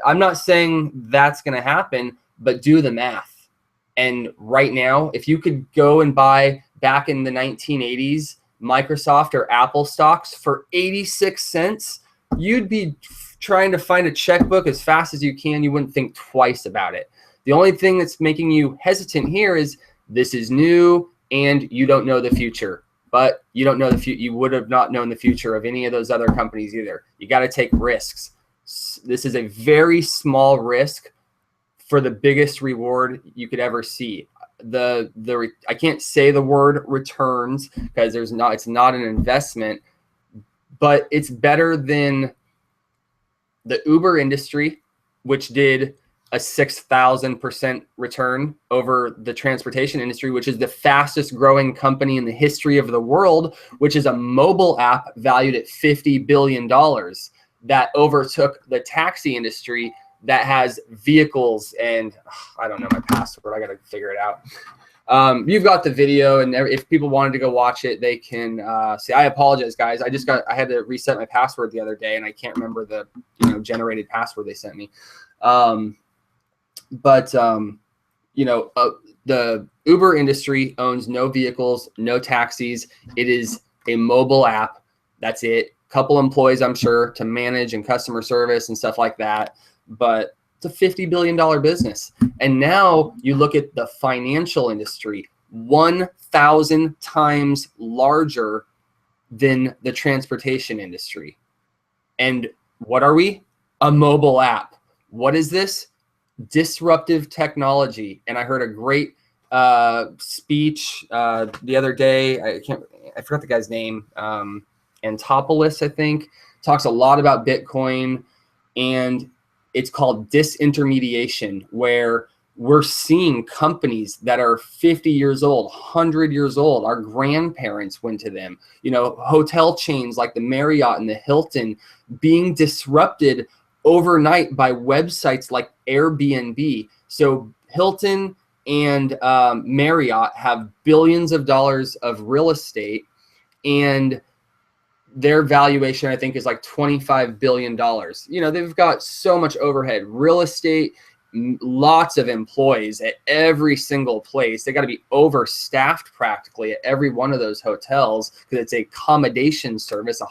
[SPEAKER 2] I'm not saying that's going to happen, but do the math. And right now, if you could go and buy back in the 1980s Microsoft or Apple stocks for 86 cents, you'd be trying to find a checkbook as fast as you can. You wouldn't think twice about it. The only thing that's making you hesitant here is this is new and you don't know the future. But you don't know the future. You would have not known the future of any of those other companies either. You got to take risks. This is a very small risk for the biggest reward you could ever see. I can't say the word returns because it's not an investment, but it's better than the Uber industry, which did a 6,000% return over the transportation industry, which is the fastest growing company in the history of the world, which is a mobile app valued at $50 billion that overtook the taxi industry that has vehicles. And I don't know my password. I got to figure it out. You've got the video, and if people wanted to go watch it, they can see. I apologize, guys. I had to reset my password the other day, and I can't remember the generated password they sent me. The Uber industry owns no vehicles, no taxis. It is a mobile app. That's it. Couple employees, I'm sure, to manage and customer service and stuff like that. But it's a $50 billion business. And now you look at the financial industry, 1,000 times larger than the transportation industry. And what are we? A mobile app. What is this? Disruptive technology. And I heard a great speech the other day. I forgot the guy's name. Antopoulos, I think, talks a lot about Bitcoin, and it's called disintermediation, where we're seeing companies that are 50 years old, 100 years old. Our grandparents went to them. Hotel chains like the Marriott and the Hilton being disrupted overnight by websites like Airbnb. So Hilton and Marriott have billions of dollars of real estate, and their valuation, I think, is like $25 billion. They've got so much overhead, real estate, lots of employees at every single place. They got to be overstaffed practically at every one of those hotels because it's a accommodation service, a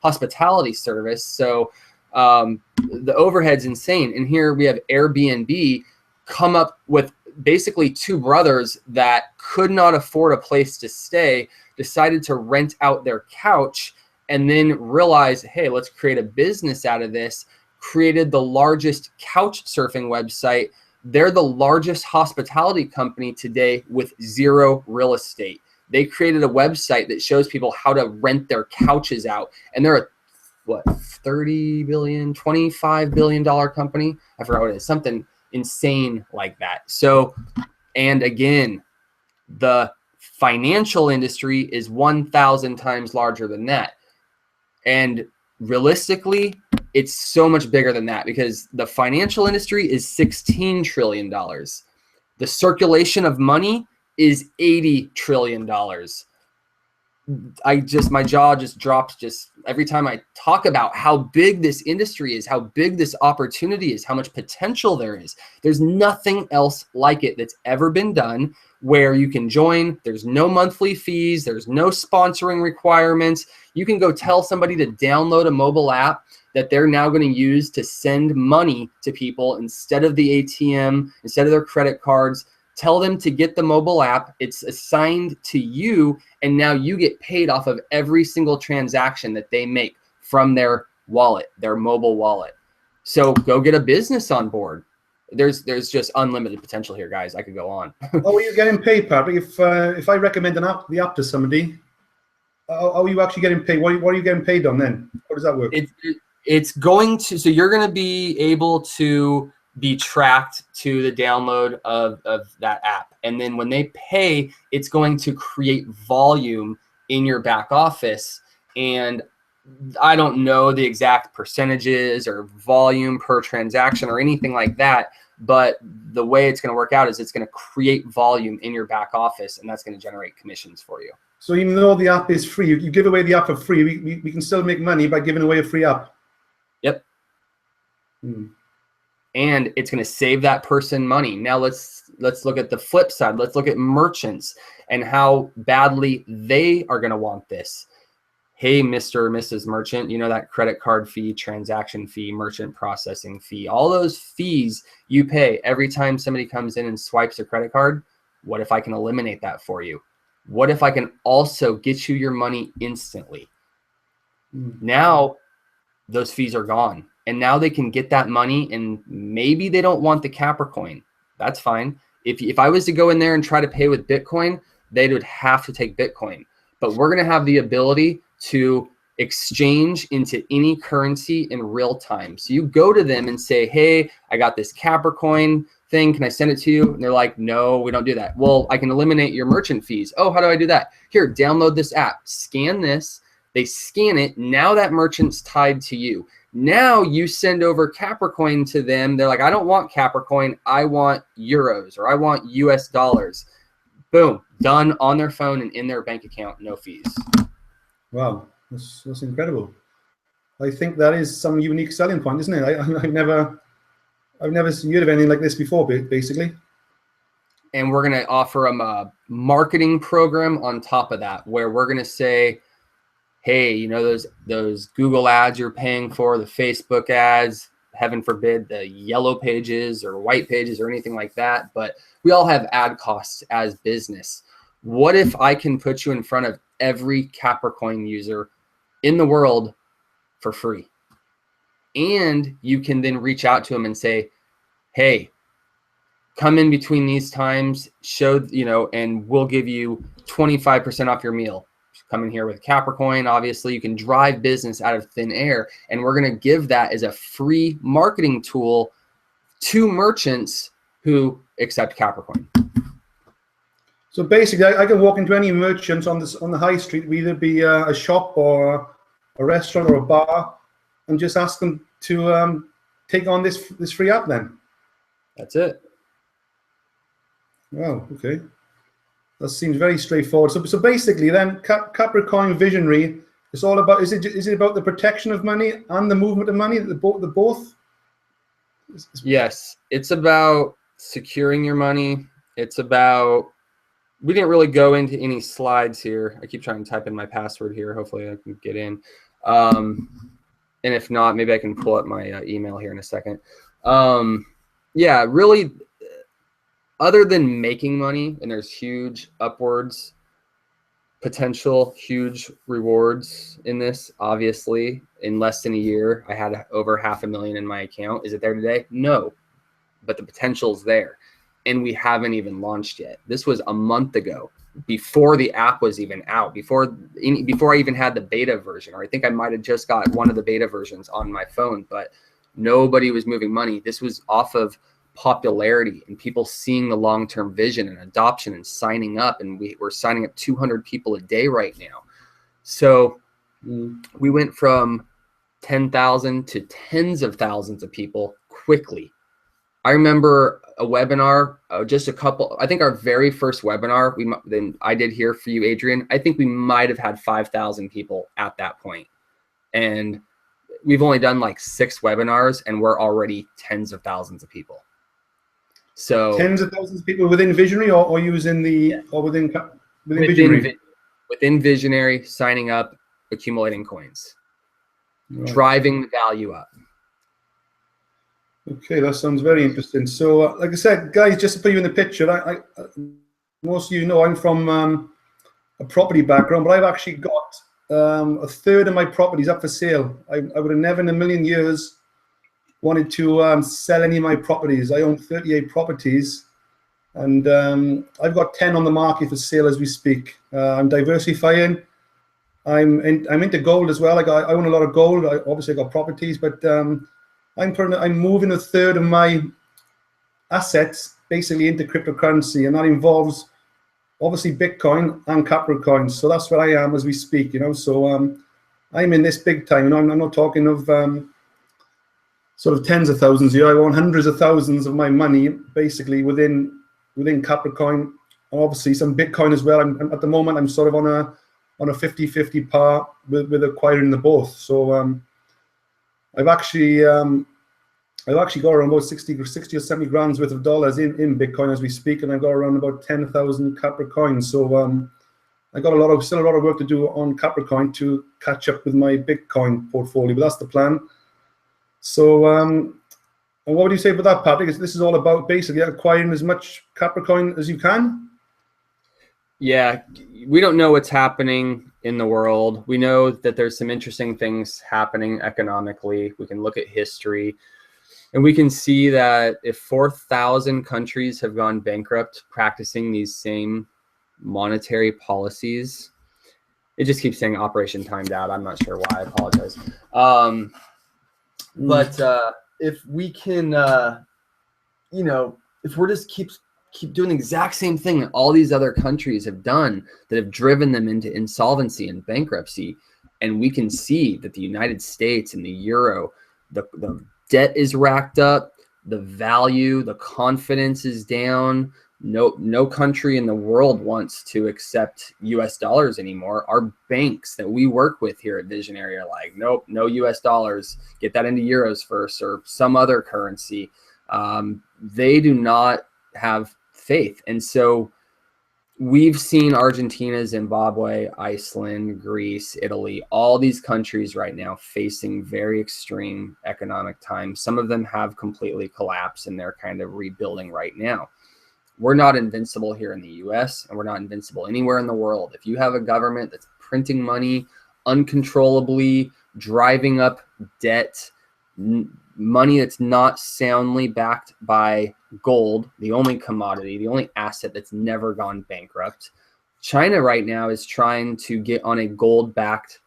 [SPEAKER 2] hospitality service. So the overhead's insane. And here we have Airbnb come up with basically two brothers that could not afford a place to stay, decided to rent out their couch, and then realized, hey, let's create a business out of this, created the largest couch surfing website. They're the largest hospitality company today with zero real estate. They created a website that shows people how to rent their couches out. And they're a, $30 billion, $25 billion company? I forgot what it is, something insane like that. So, and again, the financial industry is 1,000 times larger than that. And realistically, it's so much bigger than that because the financial industry is $16 trillion. The circulation of money is $80 trillion. My jaw just drops just every time I talk about how big this industry is, how big this opportunity is, how much potential there is. There's nothing else like it that's ever been done where you can join. There's no monthly fees. There's no sponsoring requirements. You can go tell somebody to download a mobile app that they're now going to use to send money to people instead of the ATM, instead of their credit cards. Tell them to get the mobile app. It's assigned to you, and now you get paid off of every single transaction that they make from their wallet, their mobile wallet. So go get a business on board. There's just unlimited potential here, guys. I could go on.
[SPEAKER 1] Oh, are you getting paid, Patrick? If I recommend the app to somebody, are you actually getting paid? What are you getting paid on then? How does that work?
[SPEAKER 2] It's going to, so you're going to be able to be tracked to the download of that app. And then when they pay, it's going to create volume in your back office. And I don't know the exact percentages or volume per transaction or anything like that, but the way it's going to work out is it's going to create volume in your back office, and that's going to generate commissions for you.
[SPEAKER 1] So even though the app is free, you give away the app for free, we can still make money by giving away a free app.
[SPEAKER 2] Yep. And it's going to save that person money. Now let's look at the flip side. Let's look at merchants and how badly they are going to want this. Hey, Mr. or Mrs. Merchant, you know that credit card fee, transaction fee, merchant processing fee, all those fees you pay every time somebody comes in and swipes their credit card. What if I can eliminate that for you? What if I can also get you your money instantly? Now those fees are gone. And now they can get that money, and maybe they don't want the Capricoin. That's fine. If I was to go in there and try to pay with Bitcoin, they would have to take Bitcoin. But we're going to have the ability to exchange into any currency in real time. So you go to them and say, hey, I got this Capricoin thing. Can I send it to you? And they're like, no, we don't do that. Well, I can eliminate your merchant fees. Oh, how do I do that? Here, download this app. Scan this. They scan it. Now that merchant's tied to you. Now you send over Capricoin to them. They're like, I don't want Capricoin. I want euros, or I want US dollars. Boom, done on their phone and in their bank account, no fees.
[SPEAKER 1] Wow, that's incredible. I think that is some unique selling point, isn't it? I've never heard of anything like this before, basically.
[SPEAKER 2] And we're going to offer them a marketing program on top of that, where we're going to say, hey, you know those Google ads you're paying for, the Facebook ads, heaven forbid the yellow pages or white pages or anything like that, but we all have ad costs as business. What if I can put you in front of every Capricoin user in the world for free? And you can then reach out to them and say, hey, come in between these times, and we'll give you 25% off your meal. Come in here with Capricoin. Obviously, you can drive business out of thin air, and we're going to give that as a free marketing tool to merchants who accept Capricoin.
[SPEAKER 1] So basically, I can walk into any merchant on the high street, either be a shop or a restaurant or a bar, and just ask them to take on this free app. Then
[SPEAKER 2] that's it.
[SPEAKER 1] Wow. Okay. That seems very straightforward. So basically, then Capricoin Vizionary, it's all about. Is it about the protection of money and the movement of money? The both.
[SPEAKER 2] Yes, it's about securing your money. It's about. We didn't really go into any slides here. I keep trying to type in my password here. Hopefully, I can get in. And if not, maybe I can pull up my email here in a second. Yeah, really. Other than making money, and there's huge upwards potential, huge rewards in this, obviously. In less than a year, I had over $500,000 in my account. Is it there today? No, but the potential's there. And we haven't even launched yet. This was a month ago, before the app was even out, before I even had the beta version, or I think I might have just got one of the beta versions on my phone, but nobody was moving money. This was off of popularity and people seeing the long-term vision and adoption and signing up, and we're signing up 200 people a day right now. So we went from 10,000 to tens of thousands of people quickly. I remember a webinar, just a couple, I think our very first webinar, then I did here for you, Adrian. I think we might have had 5,000 people at that point. And we've only done like 6 webinars and we're already tens of thousands of people. So
[SPEAKER 1] tens of thousands of people within Visionary or using the, or within Visionary?
[SPEAKER 2] Within Visionary, signing up, accumulating coins, driving the value up.
[SPEAKER 1] Okay, that sounds very interesting. So, like I said, guys, just to put you in the picture, I most of you know I'm from a property background, but I've actually got a third of my properties up for sale. I would have never in a million years wanted to sell any of my properties. I own 38 properties, and I've got 10 on the market for sale as we speak. I'm diversifying. I'm into gold as well. I own a lot of gold. Obviously I got properties, but I'm moving a third of my assets basically into cryptocurrency, and that involves obviously Bitcoin and Capricoin. So that's where I am as we speak, you know. So I'm in this big time, you know. I'm not talking of sort of tens of thousands here. I own hundreds of thousands of my money basically within Capricoin, and obviously some Bitcoin as well. I'm at the moment I'm sort of on a 50-50 par with acquiring the both. So I've actually got around about 60 or 70 grams worth of dollars in Bitcoin as we speak, and I've got around about 10,000 Capricoin. So I got still a lot of work to do on Capricoin to catch up with my Bitcoin portfolio, but that's the plan. So and what would you say about that, Patrick? This is all about basically acquiring as much Capricoin as you can?
[SPEAKER 2] Yeah, we don't know what's happening in the world. We know that there's some interesting things happening economically. We can look at history, and we can see that if 4,000 countries have gone bankrupt practicing these same monetary policies, it just keeps saying Operation Timed Out. I'm not sure why. I apologize. But if we can, if we're just keep doing the exact same thing that all these other countries have done that have driven them into insolvency and bankruptcy, and we can see that the United States and the euro, the debt is racked up, the value, the confidence is down. No country in the world wants to accept US dollars anymore. Our banks that we work with here at Visionary are like, nope, no US dollars. Get that into euros first or some other currency. They do not have faith. And so we've seen Argentina, Zimbabwe, Iceland, Greece, Italy, all these countries right now facing very extreme economic times. Some of them have completely collapsed and they're kind of rebuilding right now. We're not invincible here in the US, and we're not invincible anywhere in the world. If you have a government that's printing money uncontrollably, driving up debt, money that's not soundly backed by gold, the only commodity, the only asset that's never gone bankrupt. China right now is trying to get on a gold-backed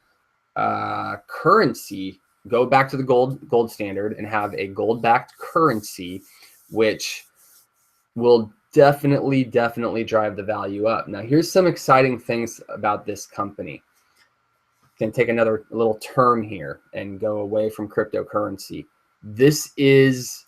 [SPEAKER 2] currency, go back to the gold standard and have a gold-backed currency, which will definitely drive the value up. Now, here's some exciting things about this company. Can take another little turn here and go away from cryptocurrency. This is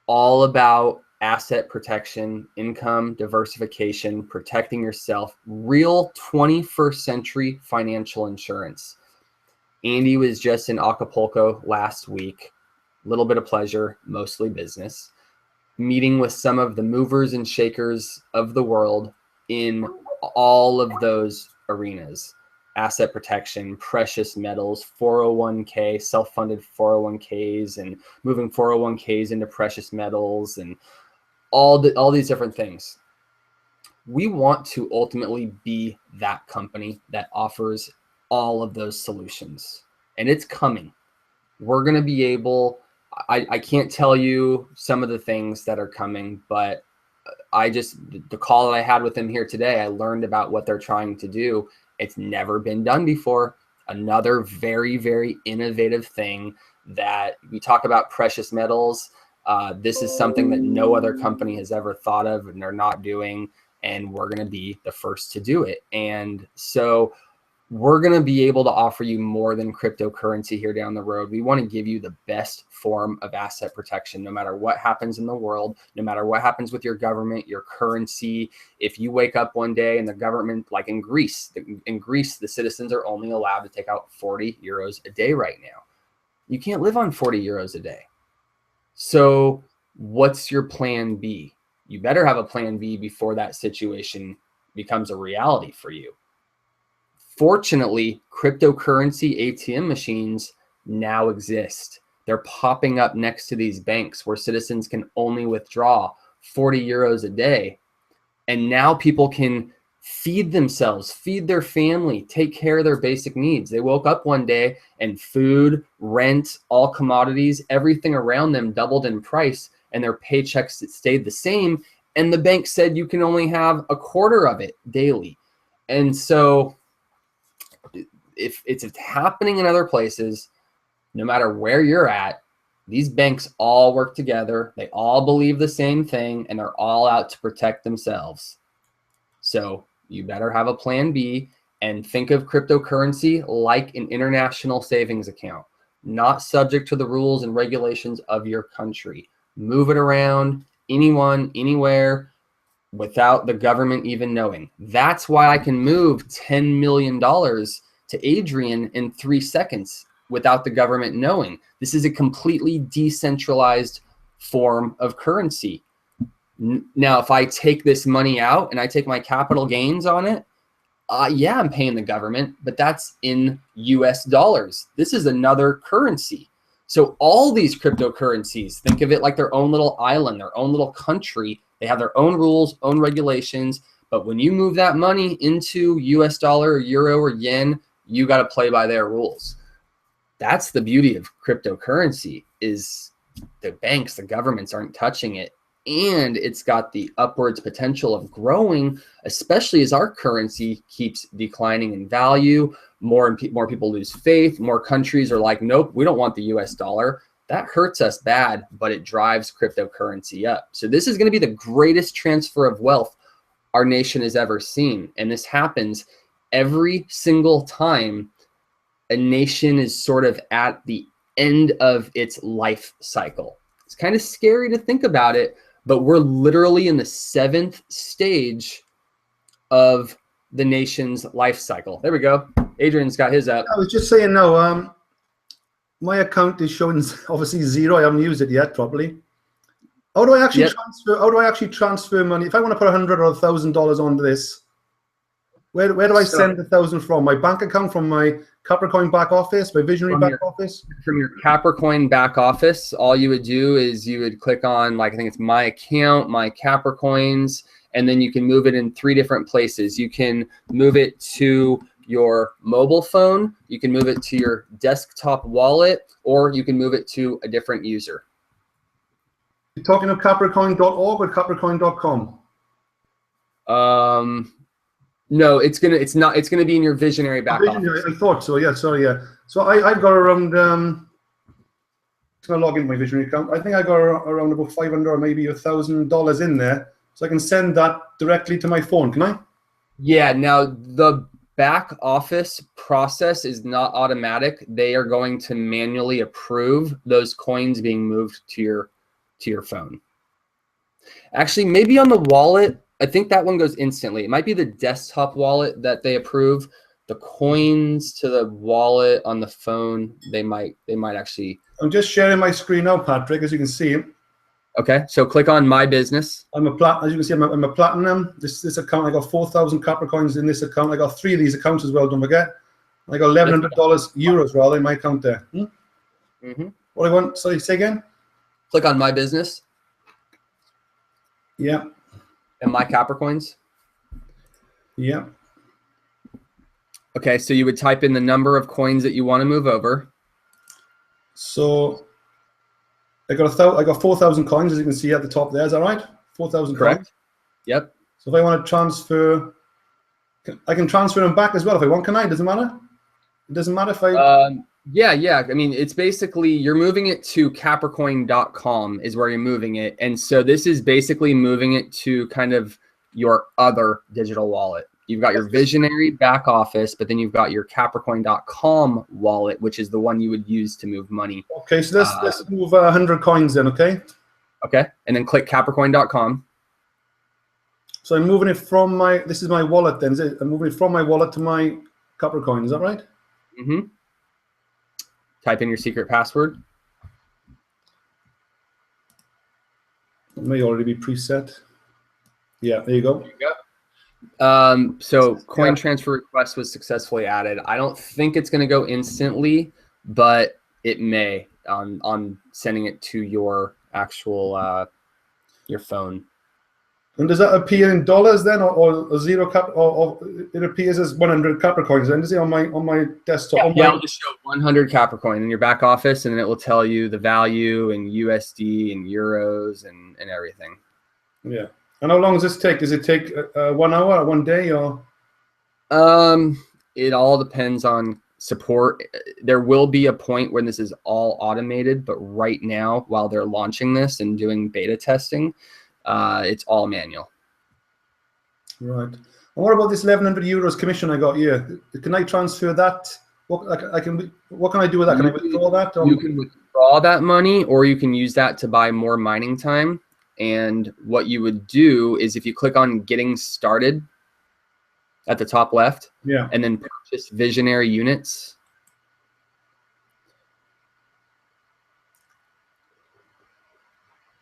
[SPEAKER 2] all about asset protection, income diversification, protecting yourself, real 21st century financial insurance. Andy was just in Acapulco last week, a little bit of pleasure, mostly business, meeting with some of the movers and shakers of the world in all of those arenas. Asset protection, precious metals, 401k, self-funded 401ks, and moving 401ks into precious metals, and all these different things. We want to ultimately be that company that offers all of those solutions, and it's coming. We're going to be able, I can't tell you some of the things that are coming, but the call that I had with them here today, I learned about what they're trying to do. It's never been done before. Another very, very innovative thing that we talk about precious metals. This is something that no other company has ever thought of, and they're not doing, and we're going to be the first to do it. And so we're going to be able to offer you more than cryptocurrency here down the road. We want to give you the best form of asset protection, no matter what happens in the world, no matter what happens with your government, your currency. If you wake up one day and the government, like in Greece, the citizens are only allowed to take out 40 euros a day right now. You can't live on 40 euros a day. So what's your plan B? You better have a plan B before that situation becomes a reality for you. Fortunately, cryptocurrency ATM machines now exist. They're popping up next to these banks where citizens can only withdraw 40 euros a day. And now people can feed themselves, feed their family, take care of their basic needs. They woke up one day and food, rent, all commodities, everything around them doubled in price, and their paychecks stayed the same. And the bank said you can only have a quarter of it daily. And so if it's happening in other places, no matter where you're at, these banks all work together. They all believe the same thing, and they're all out to protect themselves. So you better have a plan B and think of cryptocurrency like an international savings account, not subject to the rules and regulations of your country. Move it around, anyone, anywhere, without the government even knowing. That's why I can move $10 million to Adrian in 3 seconds without the government knowing. This is a completely decentralized form of currency. Now, if I take this money out and I take my capital gains on it, yeah, I'm paying the government, but that's in US dollars. This is another currency. So all these cryptocurrencies, think of it like their own little island, their own little country. They have their own rules, own regulations. But when you move that money into US dollar or euro or yen, you got to play by their rules. That's the beauty of cryptocurrency, is the banks, the governments aren't touching it. And it's got the upwards potential of growing, especially as our currency keeps declining in value. More people lose faith. More countries are like, nope, we don't want the US dollar. That hurts us bad, but it drives cryptocurrency up. So this is going to be the greatest transfer of wealth our nation has ever seen. And this happens every single time a nation is sort of at the end of its life cycle. It's kind of scary to think about it, but we're literally in the 7th stage of the nation's life cycle. There we go. Adrian's got his up.
[SPEAKER 1] I was just saying now, my account is showing obviously zero. I haven't used it yet properly. How do I actually transfer? How do I actually transfer money? If I want to put $100 or $1,000 onto this, where do I send the 1,000 from? My bank account, from my Capricoin back office, my Vizionary back office?
[SPEAKER 2] From your Capricoin back office, all you would do is you would click on, like, I think it's my account, my Capricoins, and then you can move it in 3 different places. You can move it to your mobile phone, you can move it to your desktop wallet, or you can move it to a different user.
[SPEAKER 1] You're talking of Capricoin.org or Capricoin.com?
[SPEAKER 2] No, it's gonna be in your Vizionary back office.
[SPEAKER 1] I thought so. Yeah, sorry. Yeah. So I've got around. I'm gonna log into my Vizionary account. I think I got around about $500 or maybe $1,000 in there, so I can send that directly to my phone. Can I? Yeah.
[SPEAKER 2] Now the back office process is not automatic. They are going to manually approve those coins being moved to your phone. Actually, maybe on the wallet, I think that one goes instantly. It might be the desktop wallet that they approve. The coins to the wallet on the phone, they might actually. I'm just sharing my screen now, Patrick, as you can see. Okay, so click on My Business. As you can see, I'm a platinum. This account, I got 4,000 Capricoins in this account. I got 3 of these accounts as well, don't forget. I got $1,100 euros rather in my account there. What do I want? Sorry, say again? Click on My Business. Yeah. And My Capricoins. Yeah. Okay, so you would type in the number of coins that you want to move over. So I got 4,000 coins, as you can see at the top there. Is that right? 4,000 coins. Yep. So if I want to transfer, I can transfer them back as well if I want. Can I? Does it matter? It doesn't matter if I. Yeah. I mean, it's basically you're moving it to Capricoin.com is where you're moving it, and so this is basically moving it to kind of your other digital wallet. you've got your Vizionary back office, but then you've got your Capricoin.com wallet, which is the one you would use to move money.
[SPEAKER 1] Okay, so let's move 100 coins then, okay?
[SPEAKER 2] Okay, and then click Capricoin.com.
[SPEAKER 1] So I'm moving it from this is my wallet then, is it? I'm moving it from my wallet to my Capricoin, is that right?
[SPEAKER 2] Mm-hmm. Type in your secret password.
[SPEAKER 1] It may already be preset. Yeah, there you go.
[SPEAKER 2] There you go. So coin transfer request was successfully added. I don't think it's going to go instantly, but it may on sending it to your actual your phone.
[SPEAKER 1] And does that appear in dollars then, or zero or it appears as 100 Capricoins then, does it, on my desktop?
[SPEAKER 2] Yeah, I'll just show 100 Capricoin in your back office, and then it will tell you the value in USD and euros and everything.
[SPEAKER 1] Yeah. And how long does this take? Does it take 1 hour, 1 day, or?
[SPEAKER 2] It all depends on support. There will be a point when this is all automated, but right now, while they're launching this and doing beta testing, it's all manual.
[SPEAKER 1] Right. And what about this 1,100 euros commission I got here? Can I transfer that? What can I do with that? Can I withdraw that?
[SPEAKER 2] You can withdraw that money, or you can use that to buy more mining time. And what you would do is, if you click on Getting Started at the top left,
[SPEAKER 1] yeah,
[SPEAKER 2] and then purchase Vizionary units.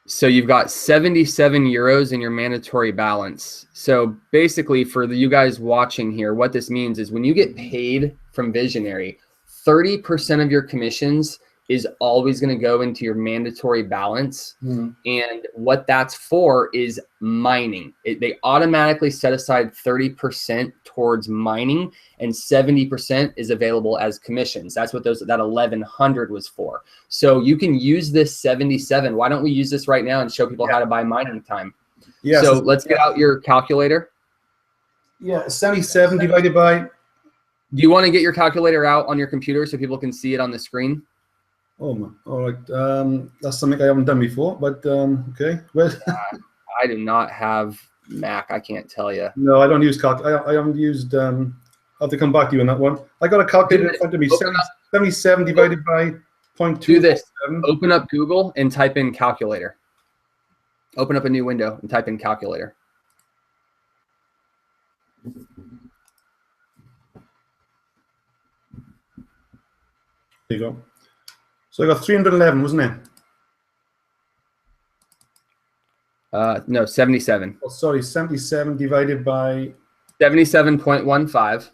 [SPEAKER 2] So you've got 77 euros in your mandatory balance. So basically, for you guys watching here, what this means is when you get paid from Vizionary, 30% of your commissions is always going to go into your mandatory balance.
[SPEAKER 1] Mm-hmm.
[SPEAKER 2] And what that's for is mining. They automatically set aside 30% towards mining, and 70% is available as commissions. That's what that 1,100 was for. So you can use this 77. Why don't we use this right now and show people how to buy mining time?
[SPEAKER 1] Yes.
[SPEAKER 2] So let's get out your calculator.
[SPEAKER 1] Yeah, 77 divided by.
[SPEAKER 2] Do you want to get your calculator out on your computer so people can see it on the screen?
[SPEAKER 1] Oh man, all right. That's something I haven't done before, but okay. Well,
[SPEAKER 2] I do not have Mac. I can't tell you.
[SPEAKER 1] No, I don't use calc. I haven't used. I'll have to come back to you on that one. I got a calculator in front of me. 77 divided by 0.2.
[SPEAKER 2] Do this. Open up Google and type in calculator. Open up a new window and type in calculator.
[SPEAKER 1] There you go. So I got 311, wasn't it?
[SPEAKER 2] No, 77.
[SPEAKER 1] Oh, sorry, 77 divided by
[SPEAKER 2] 77.15.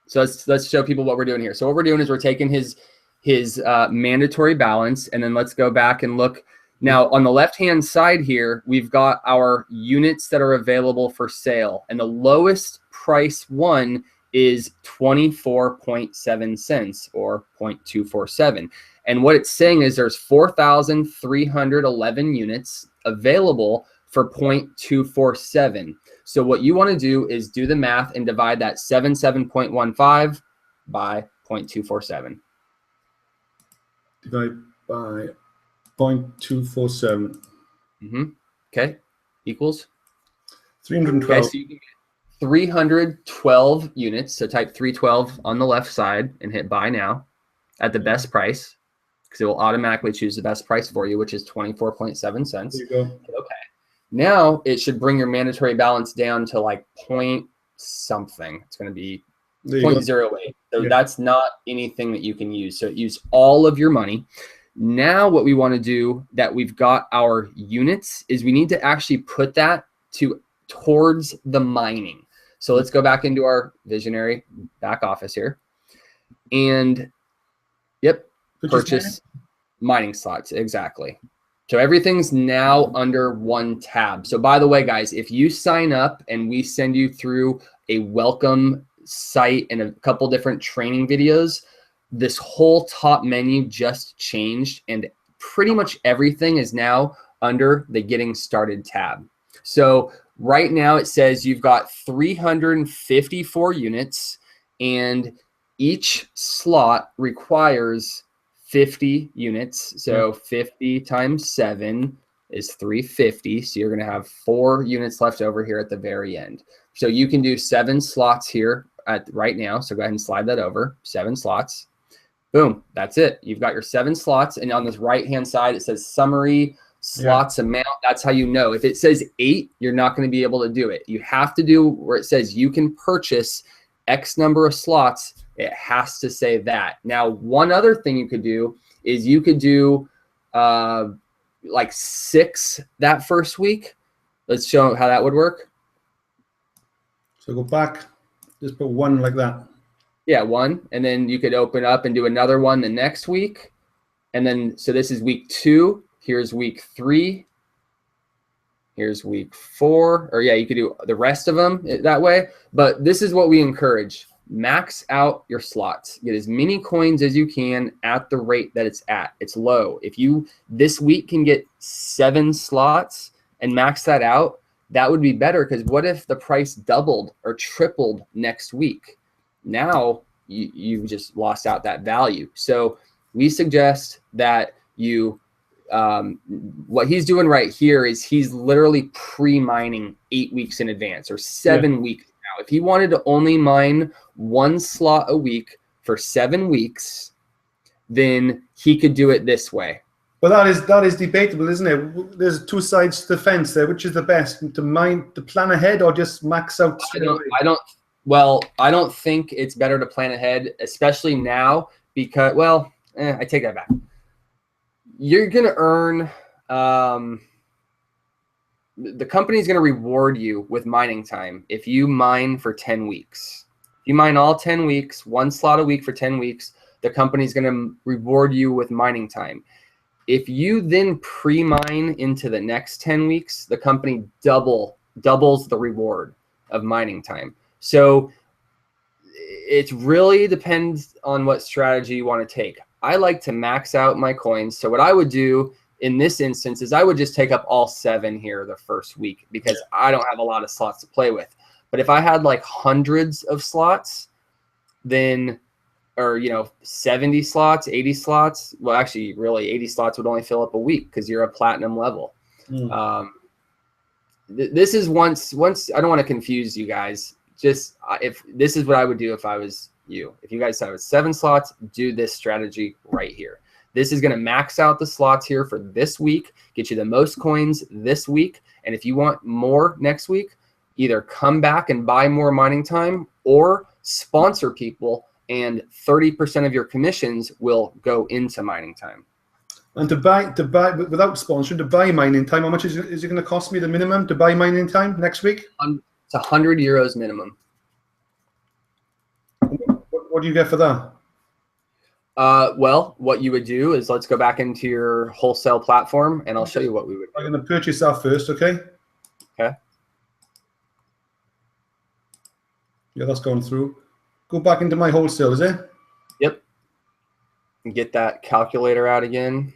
[SPEAKER 2] So let's show people what we're doing here. So what we're doing is we're taking his mandatory balance, and then let's go back and look. Now on the left-hand side here, we've got our units that are available for sale, and the lowest price one is 24.7 cents or 0.247. And what it's saying is there's 4,311 units available for 0.247. So what you want to do is do the math and divide that 77.15 by 0.247.
[SPEAKER 1] Divide by 0.247.
[SPEAKER 2] Okay, equals
[SPEAKER 1] 312.
[SPEAKER 2] Okay, so you can get 312 units. So type 312 on the left side and hit buy now at the best price, because it will automatically choose the best price for you, which is 24.7 cents.
[SPEAKER 1] There you go.
[SPEAKER 2] Okay. Now it should bring your mandatory balance down to like point something. It's going to be 0.08. So that's not anything that you can use. So use all of your money. Now what we want to do, that we've got our units, is we need to actually put that towards the mining. So let's go back into our Vizionary back office here. And purchase mining slots. Exactly. So everything's now under one tab. So by the way, guys, if you sign up and we send you through a welcome site and a couple different training videos, this whole top menu just changed, and pretty much everything is now under the Getting Started tab. So right now it says you've got 354 units, and each slot requires 50 units. So 50 times 7 is 350. So you're going to have 4 units left over here at the very end. So you can do 7 slots here at right now. So go ahead and slide that over. 7 slots. Boom. That's it. You've got your 7 slots. And on this right-hand side, it says summary slots amount. That's how you know. If it says 8, you're not going to be able to do it. You have to do where it says you can purchase X number of slots. It has to say that. Now, one other thing you could do is you could do like 6 that first week. Let's show how that would work.
[SPEAKER 1] So go back, just put 1 like that.
[SPEAKER 2] Yeah, 1. And then you could open up and do another one the next week. And then, so this is week 2. Here's week 3. Here's week 4. Or yeah, you could do the rest of them that way. But this is what we encourage. Max out your slots. Get as many coins as you can at the rate that it's at. It's low. If you this week can get 7 slots and max that out, that would be better, because what if the price doubled or tripled next week? Now you just lost out that value. So we suggest that you what he's doing right here is he's literally pre-mining 8 weeks in advance or 7 weeks now. If he wanted to only mine 1 slot a week for 7 weeks, then he could do it this way.
[SPEAKER 1] But that is debatable, isn't it? There's 2 sides to the fence there. Which is the best, to plan ahead or just max out?
[SPEAKER 2] I don't think it's better to plan ahead, especially now, because, I take that back. You're going to earn, the company's going to reward you with mining time if you mine for 10 weeks. If you mine all 10 weeks, 1 slot a week for 10 weeks, the company's going to reward you with mining time. If you then pre-mine into the next 10 weeks, the company doubles the reward of mining time. So it really depends on what strategy you want to take. I like to max out my coins. So what I would do in this instance is I would just take up all 7 here the first week, because I don't have a lot of slots to play with. But if I had like hundreds of slots, then, or 70 slots, 80 slots, well, actually really 80 slots would only fill up a week because you're a platinum level. This is once I don't want to confuse you guys. Just if this is what I would do if I was you. If you guys have 7 slots, do this strategy right here. This is going to max out the slots here for this week, get you the most coins this week. And if you want more next week, either come back and buy more mining time or sponsor people, and 30% of your commissions will go into mining time.
[SPEAKER 1] And to buy without sponsoring, to buy mining time, how much is it going to cost me, the minimum to buy mining time next week?
[SPEAKER 2] It's 100 euros minimum.
[SPEAKER 1] What do you get for that?
[SPEAKER 2] Well, what you would do is, let's go back into your wholesale platform and I'll show you what we would do.
[SPEAKER 1] I'm going to purchase that first, okay?
[SPEAKER 2] Okay.
[SPEAKER 1] Yeah, that's going through. Go back into my wholesale, is it?
[SPEAKER 2] Yep. And get that calculator out again.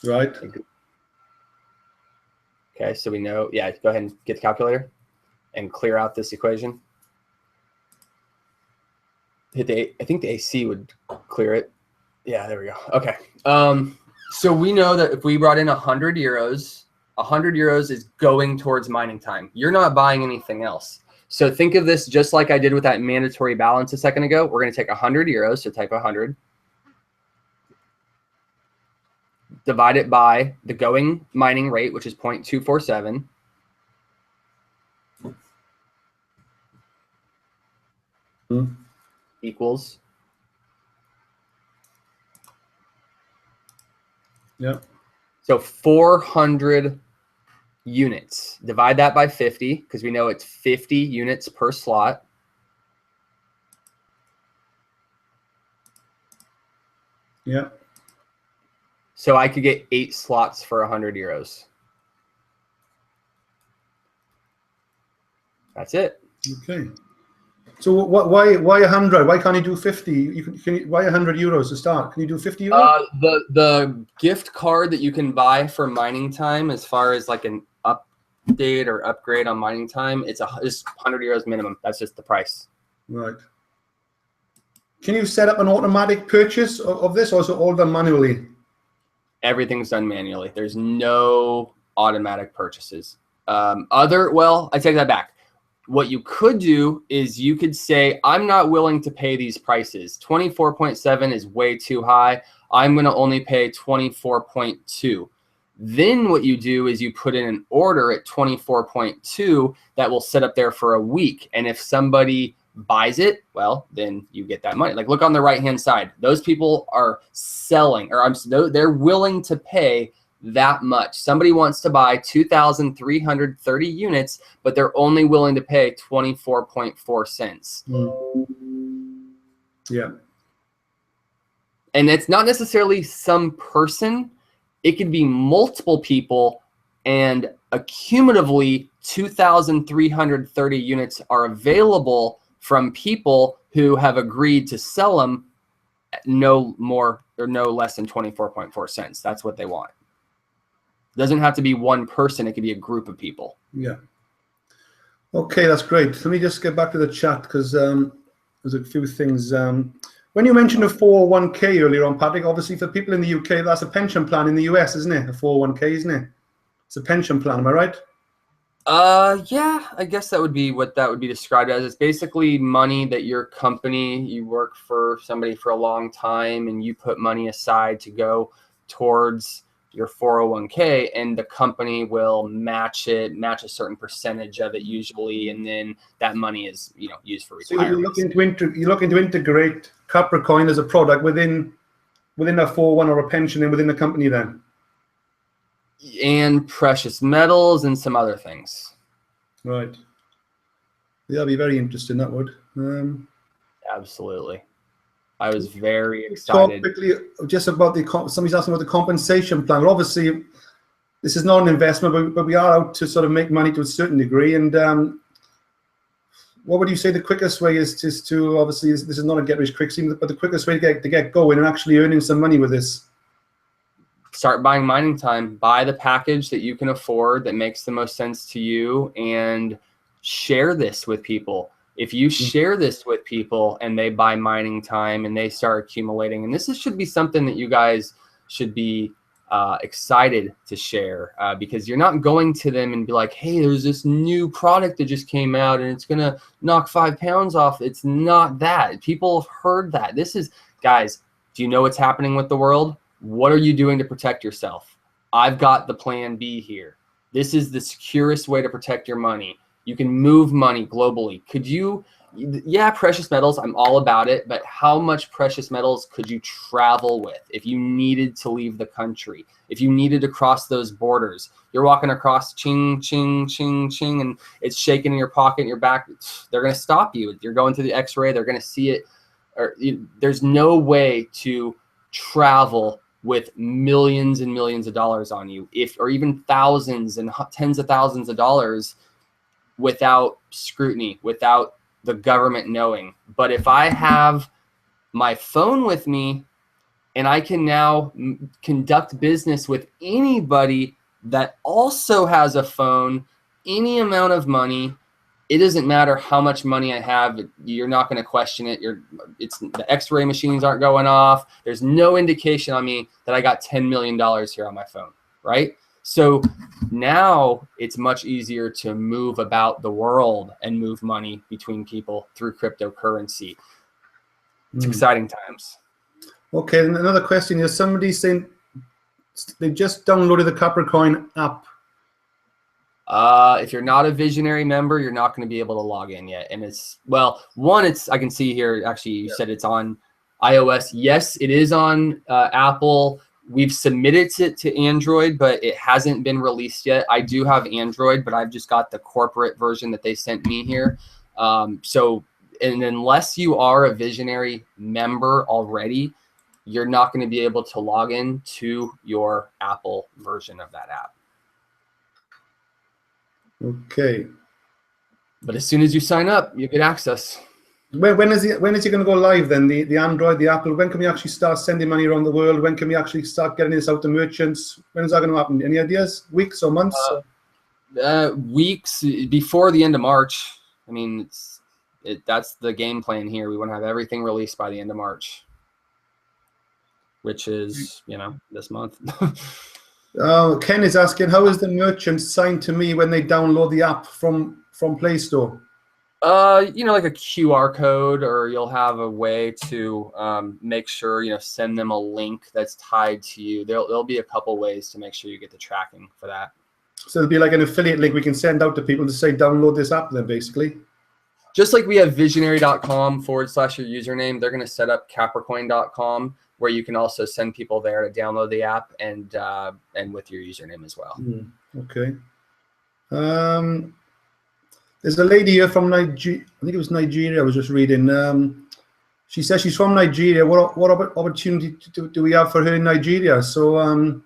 [SPEAKER 1] Right.
[SPEAKER 2] Okay, so we know, go ahead and get the calculator and clear out this equation. I think the AC would clear it. Yeah, there we go. Okay. So we know that if we brought in 100 euros, 100 euros is going towards mining time. You're not buying anything else. So think of this just like I did with that mandatory balance a second ago. We're going to take 100 euros, so type 100. Divide it by the going mining rate, which is 0.247. Equals.
[SPEAKER 1] Yeah.
[SPEAKER 2] So 400 units. Divide that by 50, because we know it's 50 units per slot.
[SPEAKER 1] Yeah.
[SPEAKER 2] So I could get 8 slots for 100 euros. That's it.
[SPEAKER 1] Okay. So why 100? Why can't you do 50? Why 100 euros to start? Can you do 50 euros?
[SPEAKER 2] The gift card that you can buy for mining time, as far as like an update or upgrade on mining time, it's 100 euros minimum. That's just the price.
[SPEAKER 1] Right. Can you set up an automatic purchase of this, or is it all done manually?
[SPEAKER 2] Everything's done manually. There's no automatic purchases. Well, I take that back. What you could do is you could say, I'm not willing to pay these prices. 24.7 is way too high. I'm going to only pay 24.2. Then what you do is you put in an order at 24.2 that will sit up there for a week. And if somebody buys it, well, then you get that money. Like, look on the right-hand side. Those people are selling, or they're willing to pay that much. Somebody wants to buy 2,330 units, but they're only willing to pay 24.4 cents.
[SPEAKER 1] Yeah.
[SPEAKER 2] And it's not necessarily some person. It could be multiple people, and accumulatively 2,330 units are available from people who have agreed to sell them at no more or no less than 24.4 cents. That's what they want. It doesn't have to be one person. It could be a group of people.
[SPEAKER 1] Yeah. Okay, that's great. Let me just get back to the chat because there's a few things. When you mentioned a 401k earlier on, Patrick, obviously for people in the UK, that's a pension plan. In the US, isn't it? A 401k, isn't it? It's a pension plan, am I right?
[SPEAKER 2] Yeah, I guess that would be what that would be described as. It's basically money that your company, you work for somebody for a long time and you put money aside to go towards your 401k, and the company will match a certain percentage of it usually, and then that money is, used for retirement.
[SPEAKER 1] So you're looking to integrate Capricoin as a product within a 401 or a pension and within the company then?
[SPEAKER 2] And precious metals and some other things.
[SPEAKER 1] Right. Yeah, that'd be very interesting, that would.
[SPEAKER 2] Absolutely. I was very
[SPEAKER 1] Talk
[SPEAKER 2] excited.
[SPEAKER 1] quickly just about somebody's asking about the compensation plan. Well, obviously, this is not an investment, but we are out to sort of make money to a certain degree. And what would you say the quickest way is to obviously, this is not a get-rich-quick scheme, but the quickest way to get going and actually earning some money with this?
[SPEAKER 2] Start buying mining time. Buy the package that you can afford that makes the most sense to you, and share this with people. If you share this with people and they buy mining time and they start accumulating, and should be something that you guys should be excited to share, because you're not going to them and be like, hey, there's this new product that just came out and it's going to knock 5 pounds off. It's not that. People have heard that. Guys, do you know what's happening with the world? What are you doing to protect yourself? I've got the plan B here. This is the securest way to protect your money. You can move money globally. Precious metals, I'm all about it, but how much precious metals could you travel with if you needed to leave the country? If you needed to cross those borders, you're walking across, ching, ching, ching, ching, and it's shaking in your pocket, in your back. They're going to stop you. You're going through the x-ray. They're going to see it. There's no way to travel with millions and millions of dollars on you, or even thousands and tens of thousands of dollars, without scrutiny, without the government knowing. But if I have my phone with me and I can now conduct business with anybody that also has a phone, any amount of money, it doesn't matter how much money I have, you're not going to question it. The x-ray machines aren't going off. There's no indication on me that I got $10 million here on my phone, right? So now it's much easier to move about the world and move money between people through cryptocurrency. It's exciting times.
[SPEAKER 1] Okay, and another question is, somebody saying they just downloaded the Capricoin app.
[SPEAKER 2] If you're not a Vizionary member, you're not going to be able to log in yet. And I can see here, actually, you said it's on iOS. Yes, it is on Apple. We've submitted it to Android, but it hasn't been released yet. I do have Android, but I've just got the corporate version that they sent me here. And unless you are a Vizionary member already, you're not going to be able to log in to your Apple version of that app.
[SPEAKER 1] Okay.
[SPEAKER 2] But as soon as you sign up, you get access.
[SPEAKER 1] When is it going to go live then? The Android, the Apple. When can we actually start sending money around the world? When can we actually start getting this out to merchants? When is that going to happen? Any ideas? Weeks or months?
[SPEAKER 2] Weeks before the end of March. I mean, that's the game plan here. We want to have everything released by the end of March, which is this month.
[SPEAKER 1] Ken is asking, how is the merchant signed to me when they download the app from Play Store?
[SPEAKER 2] Like a QR code, or you'll have a way to make sure, send them a link that's tied to you. There'll be a couple ways to make sure you get the tracking for that.
[SPEAKER 1] So it'll be like an affiliate link we can send out to people to say, download this app then, basically.
[SPEAKER 2] Just like we have Vizionary.com / your username, they're going to set up Capricoin.com, where you can also send people there to download the app and with your username as well.
[SPEAKER 1] Okay. There's a lady here from Nigeria. I think it was Nigeria. I was just reading. She says she's from Nigeria. What opportunity do we have for her in Nigeria? So,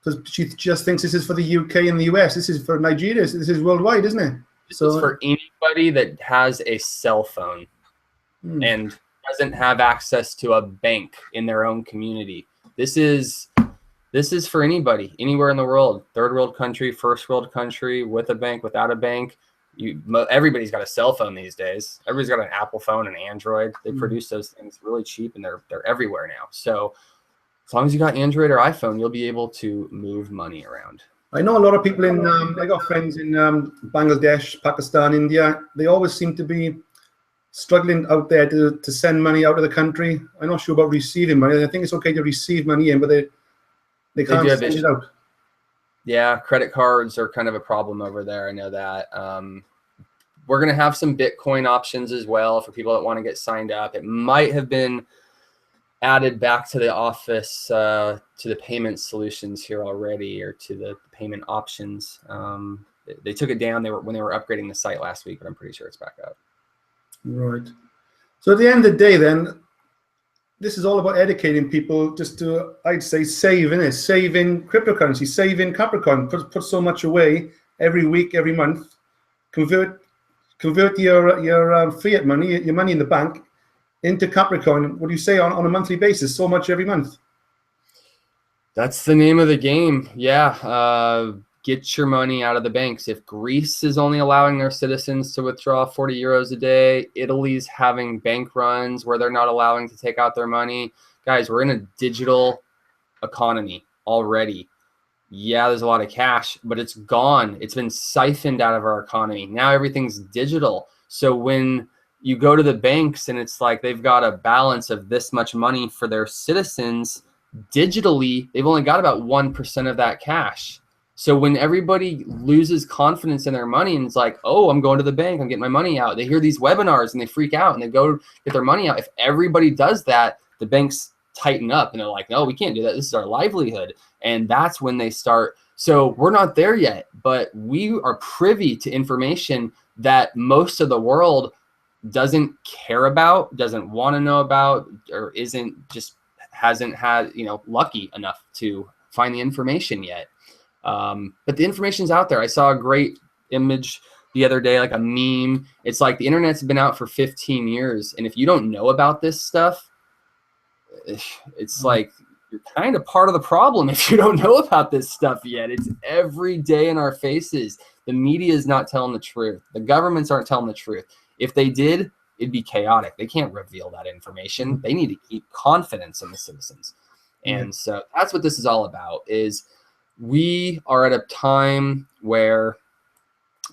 [SPEAKER 1] because she just thinks this is for the UK and the US. This is for Nigeria. This is worldwide, isn't it?
[SPEAKER 2] This is for anybody that has a cell phone and doesn't have access to a bank in their own community. This is for anybody, anywhere in the world. Third world country, first world country, with a bank, without a bank. Everybody's got a cell phone these days. Everybody's got an Apple phone, an Android. They produce those things really cheap, and they're everywhere now. So as long as you got Android or iPhone, you'll be able to move money around.
[SPEAKER 1] I know a lot of people in. I got friends in Bangladesh, Pakistan, India. They always seem to be struggling out there to send money out of the country. I'm not sure about receiving money. I think it's okay to receive money in, but they can't send it out.
[SPEAKER 2] Yeah, credit cards are kind of a problem over there. I know that. We're going to have some Bitcoin options as well for people that want to get signed up. It might have been added back to the office, to the payment solutions here already, or to the payment options. They took it down when they were upgrading the site last week, but I'm pretty sure it's back up.
[SPEAKER 1] Right. So at the end of the day, then, this is all about educating people just to, I'd say, save in it, save in cryptocurrency, save in Capricoin, put so much away every week, every month, convert your fiat money, your money in the bank, into Capricoin. What do you say on a monthly basis? So much every month.
[SPEAKER 2] That's the name of the game. Yeah. Get your money out of the banks. If Greece is only allowing their citizens to withdraw 40 euros a day, Italy's having bank runs where they're not allowing to take out their money. Guys, we're in a digital economy already. Yeah, there's a lot of cash, but it's gone. It's been siphoned out of our economy. Now everything's digital. So when you go to the banks and it's like they've got a balance of this much money for their citizens, digitally, they've only got about 1% of that cash. So when everybody loses confidence in their money and it's like, oh, I'm going to the bank, I'm getting my money out. They hear these webinars and they freak out and they go get their money out. If everybody does that, the banks tighten up and they're like, no, we can't do that. This is our livelihood. And that's when they start. So we're not there yet, but we are privy to information that most of the world doesn't care about, doesn't want to know about, or hasn't had, lucky enough to find the information yet. But the information's out there. I saw a great image the other day, like a meme. It's like the internet's been out for 15 years. And if you don't know about this stuff, it's like you're kind of part of the problem if you don't know about this stuff yet. It's every day in our faces. The media is not telling the truth. The governments aren't telling the truth. If they did, it'd be chaotic. They can't reveal that information. They need to keep confidence in the citizens. And so that's what this is all about, is we are at a time where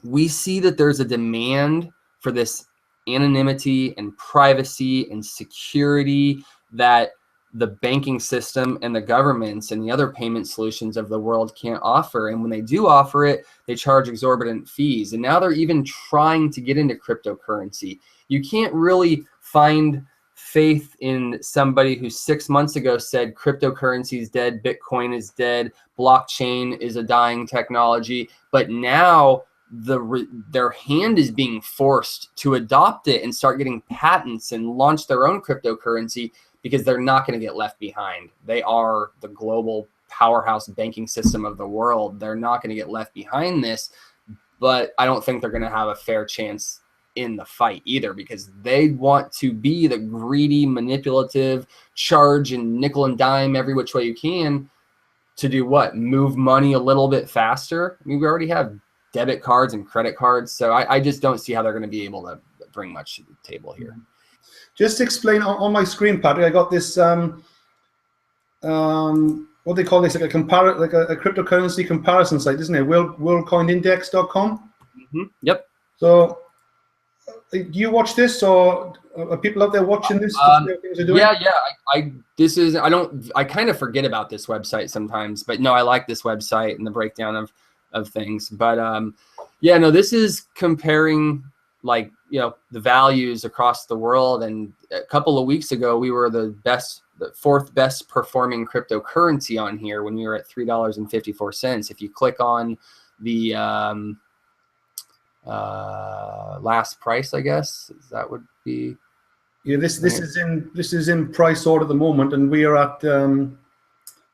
[SPEAKER 2] we see that there's a demand for this anonymity and privacy and security that the banking system and the governments and the other payment solutions of the world can't offer. And when they do offer it, they charge exorbitant fees. And now they're even trying to get into cryptocurrency. You can't really find faith in somebody who 6 months ago said cryptocurrency is dead, Bitcoin is dead, blockchain is a dying technology, but now their hand is being forced to adopt it and start getting patents and launch their own cryptocurrency, because they're not going to get left behind. They are the global powerhouse banking system of the world. They're not going to get left behind this, but I don't think they're going to have a fair chance in the fight either, because they want to be the greedy, manipulative, charge and nickel and dime every which way you can to do what? Move money a little bit faster. I mean, we already have debit cards and credit cards, so I just don't see how they're going to be able to bring much to the table here. Just
[SPEAKER 1] explain on my screen, Patrick. I got this what they call this, like a cryptocurrency comparison site, isn't it? Worldcoinindex.com.
[SPEAKER 2] Yep.
[SPEAKER 1] So, do you watch this, or are people out there watching this? To see how things are doing?
[SPEAKER 2] I kind of forget about this website sometimes, but no, I like this website and the breakdown of things. But this is comparing like, the values across the world. And a couple of weeks ago, we were the fourth best performing cryptocurrency on here when we were at $3.54. If you click on the last price, I guess that would be.
[SPEAKER 1] Yeah, this is in price order at the moment, and we are at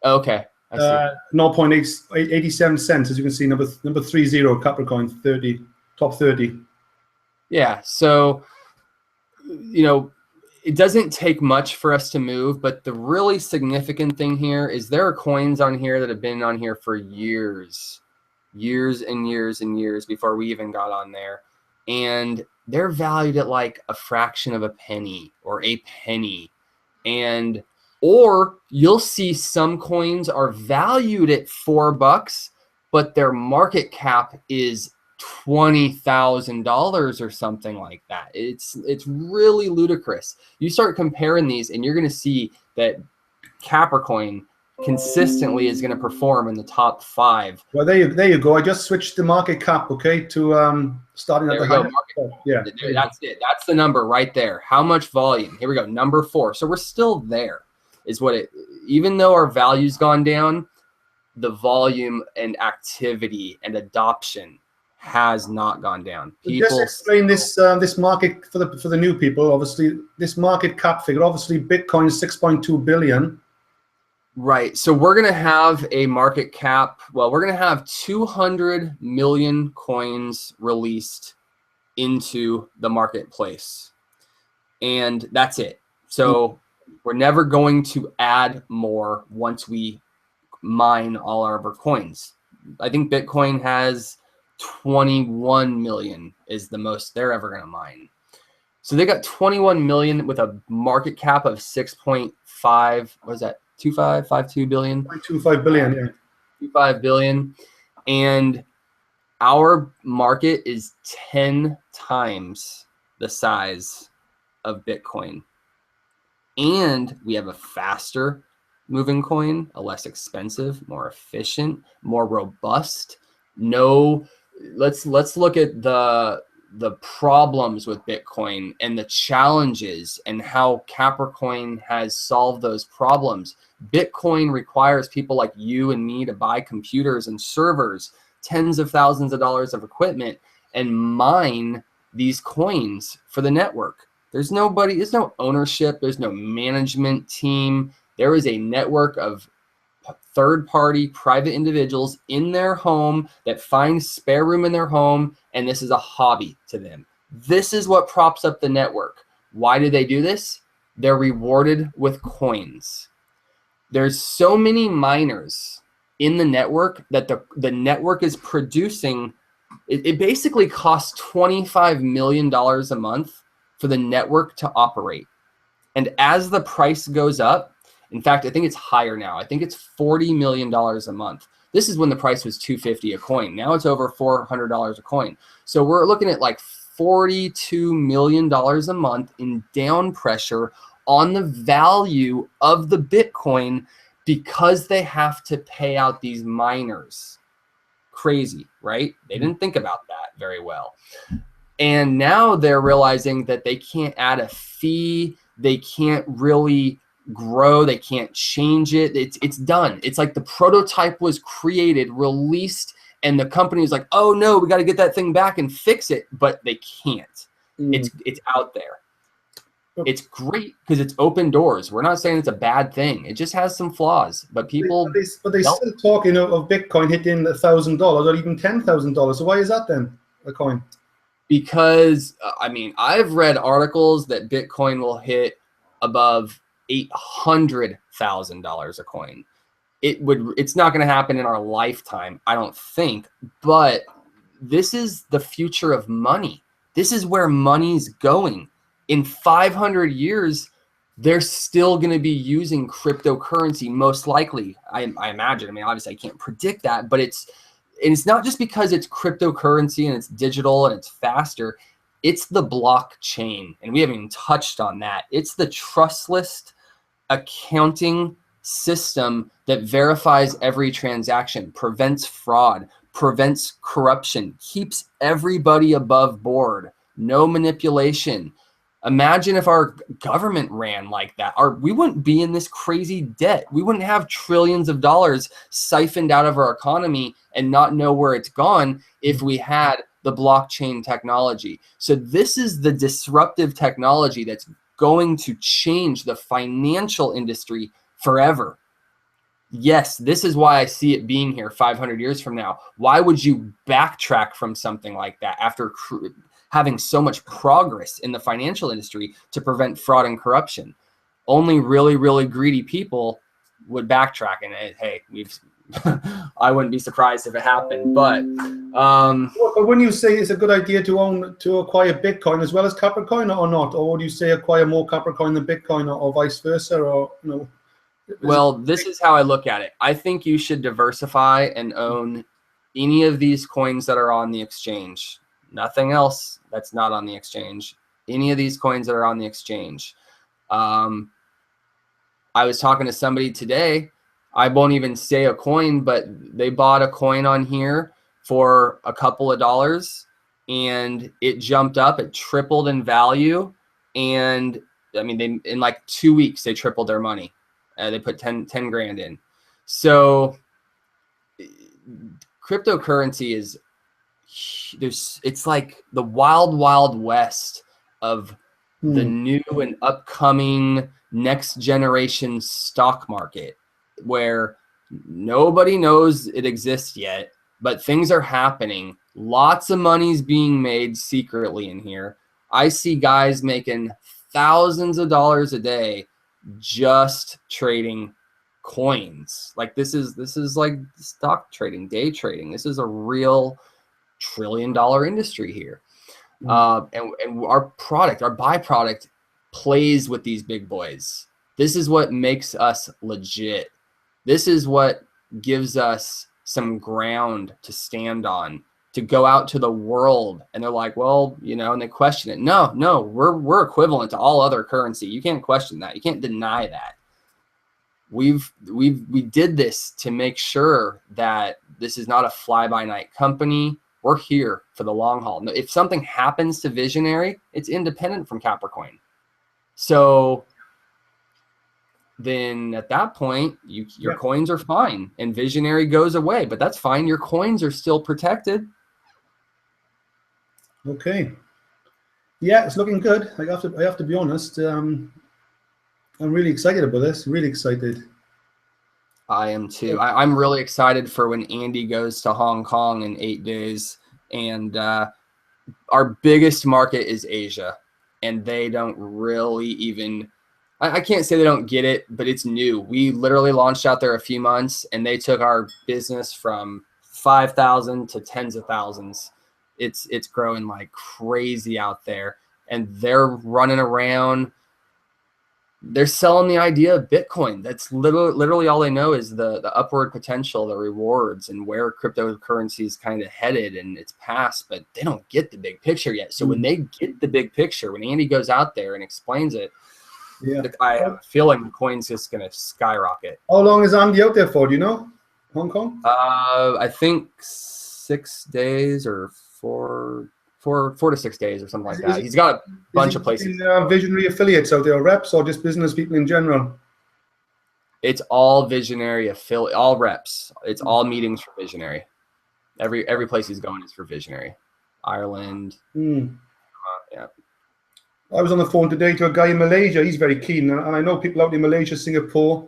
[SPEAKER 2] okay. I see.
[SPEAKER 1] 0.87 cents, as you can see, number 30 Capricoin 30 top 30.
[SPEAKER 2] Yeah, so it doesn't take much for us to move, but the really significant thing here is there are coins on here that have been on here for years and years and years before we even got on there, and they're valued at like a fraction of a penny or a penny, or you'll see some coins are valued at $4, but their market cap is $20,000 or something like that. It's really ludicrous. You start comparing these, and you're going to see that Capricoin consistently is going to perform in the top 5.
[SPEAKER 1] Well, there you go. I just switched the market cap, okay, to starting at the high. Yeah,
[SPEAKER 2] that's it. That's the number right there. How much volume? Here we go. Number 4. So we're still there. Is what it. Even though our value's gone down, the volume and activity and adoption has not gone down.
[SPEAKER 1] People just explain this market for the new people. Obviously, this market cap figure. Obviously, Bitcoin is 6.2 billion.
[SPEAKER 2] Right. So we're going to have a market cap. Well, we're going to have 200 million coins released into the marketplace, and that's it. So we're never going to add more once we mine all of our coins. I think Bitcoin has 21 million is the most they're ever going to mine. So they got 21 million with a market cap of 6.5. What is that? 52 billion?
[SPEAKER 1] 0.25 billion, yeah.
[SPEAKER 2] 25 billion. And our market is 10 times the size of Bitcoin. And we have a faster moving coin, a less expensive, more efficient, more robust. Let's look at the problems with Bitcoin and the challenges and how Capricoin has solved those problems. Bitcoin requires people like you and me to buy computers and servers, tens of thousands of dollars of equipment, and mine these coins for the network. There's no ownership. There's no management team. There is a network of third-party private individuals in their home that find spare room in their home, and this is a hobby to them. This is what props up the network. Why do they do this? They're rewarded with coins. There's so many miners in the network that the network is producing. It basically costs $25 million a month for the network to operate. And as the price goes up, in fact, I think it's higher now. I think it's $40 million a month. This is when the price was $250 a coin. Now it's over $400 a coin. So we're looking at like $42 million a month in down pressure on the value of the Bitcoin because they have to pay out these miners. Crazy, right? They didn't think about that very well. And now they're realizing that they can't add a fee. They can't really grow. They can't change it. It's done. It's like the prototype was created, released, and the company is like, oh no, we got to get that thing back and fix it. But they can't. It's out there. It's great because it's open doors. We're not saying it's a bad thing. It just has some flaws. But people,
[SPEAKER 1] but they still talking of Bitcoin hitting $1,000 or even $10,000. So why is that then a coin?
[SPEAKER 2] Because I've read articles that Bitcoin will hit above $800,000 a coin. It's not going to happen in our lifetime, I don't think. But this is the future of money. This is where money's going. In 500 years, they're still going to be using cryptocurrency most likely. I imagine. I mean, obviously I can't predict that, but it's not just because it's cryptocurrency and it's digital and it's faster. It's the blockchain, and we haven't even touched on that. It's the trustless accounting system that verifies every transaction, prevents fraud, prevents corruption, keeps everybody above board, no manipulation. Imagine if our government ran like that. We wouldn't be in this crazy debt. We wouldn't have trillions of dollars siphoned out of our economy and not know where it's gone if we had the blockchain technology. So this is the disruptive technology that's going to change the financial industry forever. Yes, this is why I see it being here 500 years from now. Why would you backtrack from something like that after having so much progress in the financial industry to prevent fraud and corruption? Only really, really greedy people would backtrack. And hey, I wouldn't be surprised if it happened. But
[SPEAKER 1] when you say it's a good idea to acquire Bitcoin as well as Capricoin or not, or would you say acquire more Capricoin than Bitcoin, or vice versa, or
[SPEAKER 2] Well, this is how I look at it. I think you should diversify and own any of these coins that are on the exchange. Nothing else that's not on the exchange. Any of these coins that are on the exchange. I was talking to somebody today. I won't even say a coin, but they bought a coin on here for a couple of dollars, and it jumped up. It tripled in value, and I mean, in like 2 weeks they tripled their money. They put 10 grand in. So cryptocurrency it's like the wild west of the new and upcoming next generation stock market, where nobody knows it exists yet, but things are happening. Lots of money's being made secretly in here. I see guys making thousands of dollars a day just trading coins. Like this is like stock trading, day trading. This is a real $1 trillion industry here. And our byproduct plays with these big boys. This is what makes us legit. This is what gives us some ground to stand on, to go out to the world. And they're like, well, and they question it. No, we're equivalent to all other currency. You can't question that. You can't deny that. We did this to make sure that this is not a fly-by-night company. We're here for the long haul. If something happens to Vizionary, it's independent from Capricoin. So then at that point, your coins are fine and Vizionary goes away, but that's fine. Your coins are still protected.
[SPEAKER 1] Okay. Yeah, it's looking good. I have to be honest. I'm really excited about this. Really excited.
[SPEAKER 2] I am too. I'm really excited for when Andy goes to Hong Kong in 8 days. And our biggest market is Asia. And they don't really even, I can't say they don't get it, but it's new. We literally launched out there a few months, and they took our business from 5,000 to tens of thousands. It's growing like crazy out there. And they're running around. They're selling the idea of Bitcoin. That's literally all they know is the upward potential, the rewards, and where cryptocurrency is kind of headed and its past, but they don't get the big picture yet. So when they get the big picture, when Andy goes out there and explains it, I have a feeling the coin's just going to skyrocket.
[SPEAKER 1] How long is Andy out there for? Do you know? Hong Kong?
[SPEAKER 2] I think 6 days or 4 to 6 days or something like that. He's got a bunch of places.
[SPEAKER 1] Visionary affiliates out there, reps, or just business people in general?
[SPEAKER 2] It's all Visionary affiliate, all reps. It's all meetings for Visionary. Every place he's going is for Visionary. Ireland. Yeah.
[SPEAKER 1] I was on the phone today to a guy in Malaysia. He's very keen, and I know people out in Malaysia, Singapore.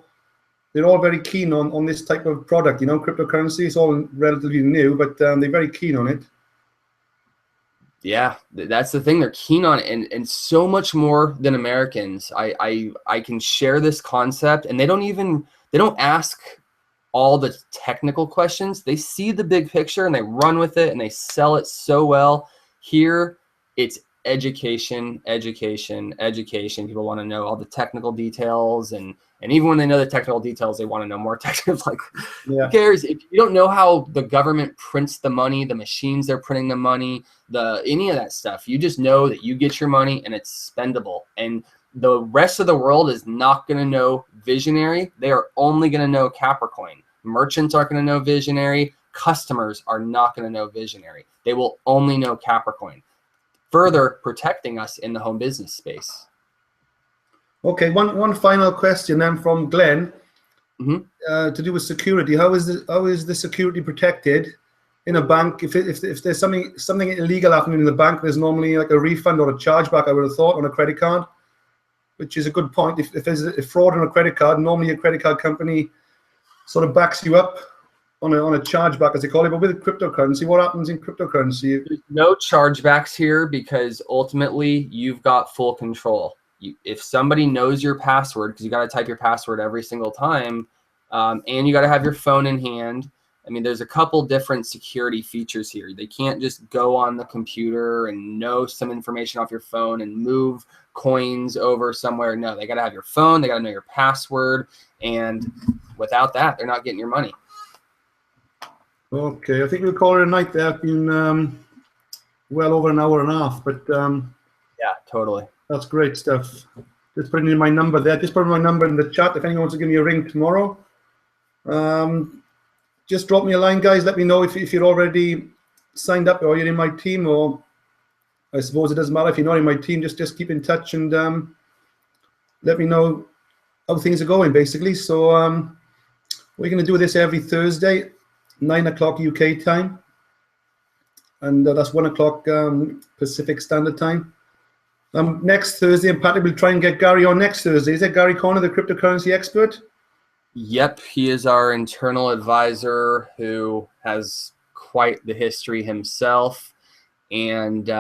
[SPEAKER 1] They're all very keen on this type of product. Cryptocurrency. It's all relatively new, but they're very keen on it.
[SPEAKER 2] Yeah, that's the thing. They're keen on it, and so much more than Americans. I can share this concept, and they don't ask all the technical questions. They see the big picture and they run with it and they sell it so well. Here, it's education. People want to know all the technical details, and even when they know the technical details, they want to know more technical. Like, who cares if you don't know how the government prints the money, the machines they're printing the money, any of that stuff. You just know that you get your money and it's spendable, and the rest of the world is not going to know Vizionary. They are only going to know Capricoin. Merchants aren't going to know Vizionary. Customers are not going to know Vizionary. They will only know Capricoin, further protecting us in the home business space. Okay,
[SPEAKER 1] one final question then from Glenn, to do with security. How is the security protected in a bank? If there's something illegal happening in the bank, there's normally like a refund or a chargeback, I would have thought, on a credit card, which is a good point. If there's a fraud on a credit card, normally a credit card company sort of backs you up on a chargeback, as they call it. But with cryptocurrency, what happens in cryptocurrency?
[SPEAKER 2] There's no chargebacks here because ultimately you've got full control. If somebody knows your password, because you got to type your password every single time, and you got to have your phone in hand. I mean, there's a couple different security features here. They can't just go on the computer and know some information off your phone and move coins over somewhere. No, they got to have your phone. They got to know your password. And without that, they're not getting your money.
[SPEAKER 1] Okay, I think we'll call it a night there. It's been well over an hour and a half, but
[SPEAKER 2] yeah, totally.
[SPEAKER 1] That's great stuff. Just putting in my number there. Just putting my number in the chat if anyone wants to give me a ring tomorrow. Just drop me a line, guys. Let me know if you're already signed up or you're in my team, or I suppose it doesn't matter if you're not in my team. Just keep in touch and let me know how things are going, basically. So we're going to do this every Thursday, 9 o'clock UK time, and that's 1 o'clock Pacific Standard Time. Next Thursday, and Patrick will try and get Gary on next Thursday. Is that Gary Corner, the cryptocurrency expert?
[SPEAKER 2] Yep, he is our internal advisor who has quite the history himself, and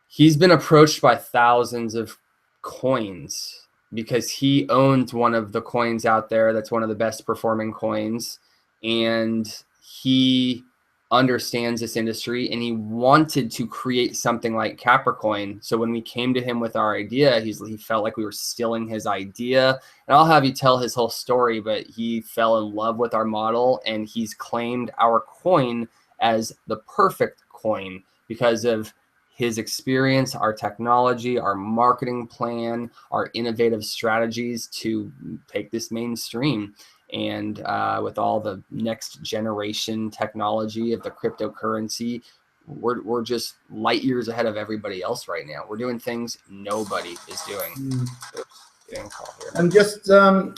[SPEAKER 2] he's been approached by thousands of coins because he owns one of the coins out there that's one of the best performing coins, and he understands this industry, and he wanted to create something like Capricoin. So when we came to him with our idea, he felt like we were stealing his idea. And I'll have you tell his whole story, but he fell in love with our model, and he's claimed our coin as the perfect coin because of his experience, our technology, our marketing plan, our innovative strategies to take this mainstream. And with all the next generation technology of the cryptocurrency, we're just light years ahead of everybody else right now. We're doing things nobody is doing.
[SPEAKER 1] And just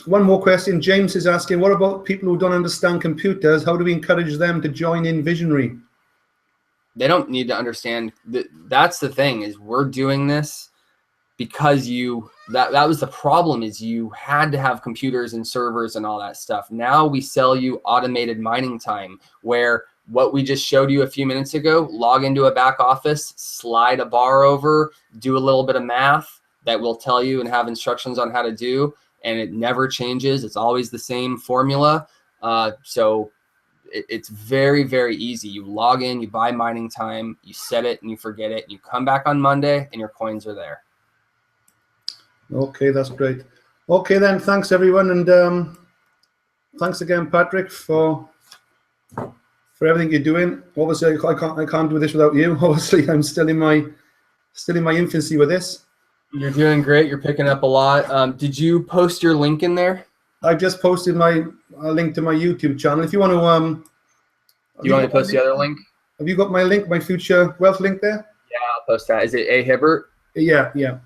[SPEAKER 1] one more question. James is asking, what about people who don't understand computers? How do we encourage them to join in Vizionary?
[SPEAKER 2] They don't need to understand. That's the thing, is we're doing this because that was the problem, is you had to have computers and servers and all that stuff. Now we sell you automated mining time, where what we just showed you a few minutes ago, log into a back office, slide a bar over, do a little bit of math that will tell you and have instructions on how to do, and it never changes. It's always the same formula. So it's very, very easy. You log in, you buy mining time, you set it and you forget it. You come back on Monday and your coins are there.
[SPEAKER 1] Okay, that's great. Okay, then, thanks everyone, and thanks again, Patrick, for everything you're doing. Obviously, I can't do this without you. Obviously, I'm still in my infancy with this.
[SPEAKER 2] You're doing great. You're picking up a lot. Did you post your link in there?
[SPEAKER 1] I just posted my link to my YouTube channel. If you want to,
[SPEAKER 2] do you want to post the other link?
[SPEAKER 1] Have you got my link, my Future Wealth link there?
[SPEAKER 2] Yeah, I'll post that. Is it A. Hibbert?
[SPEAKER 1] Yeah.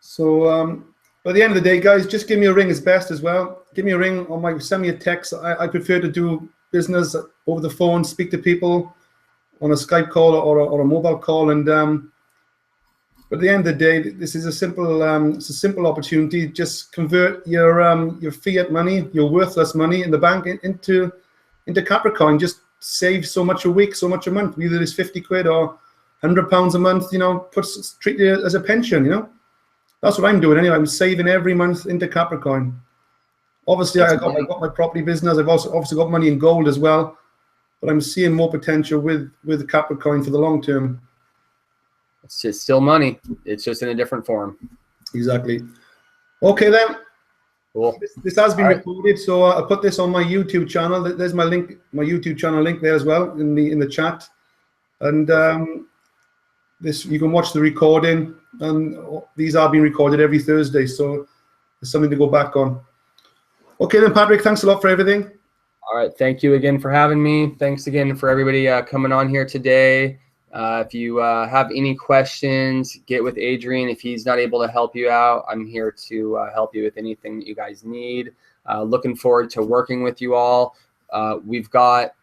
[SPEAKER 1] So by the end of the day, guys, just give me a ring is best as well. Give me a ring, or send me a text. I prefer to do business over the phone, speak to people on a Skype call or a mobile call. And but at the end of the day, this is a simple opportunity. Just convert your fiat money, your worthless money in the bank into Capricoin. Just save so much a week, so much a month. Either it's 50 quid or £100 a month. Treat it as a pension. That's what I'm doing anyway. I'm saving every month into Capricoin. Obviously, I got my property business. I've also got money in gold as well. but I'm seeing more potential with Capricoin for the long term.
[SPEAKER 2] It's just still money. It's just in a different form.
[SPEAKER 1] Exactly. Okay then.
[SPEAKER 2] Cool.
[SPEAKER 1] This has been
[SPEAKER 2] All right.
[SPEAKER 1] recorded, so I put this on my YouTube channel. There's my link, my YouTube channel link there as well in the chat, and this you can watch the recording. And these are being recorded every Thursday, so there's something to go back on. Okay then, Patrick. Thanks a lot for everything.
[SPEAKER 2] All right. Thank you again for having me. Thanks again for everybody coming on here today. If you have any questions, get with Adrian. If he's not able to help you out, I'm here to help you with anything that you guys need. Looking forward to working with you all. We've got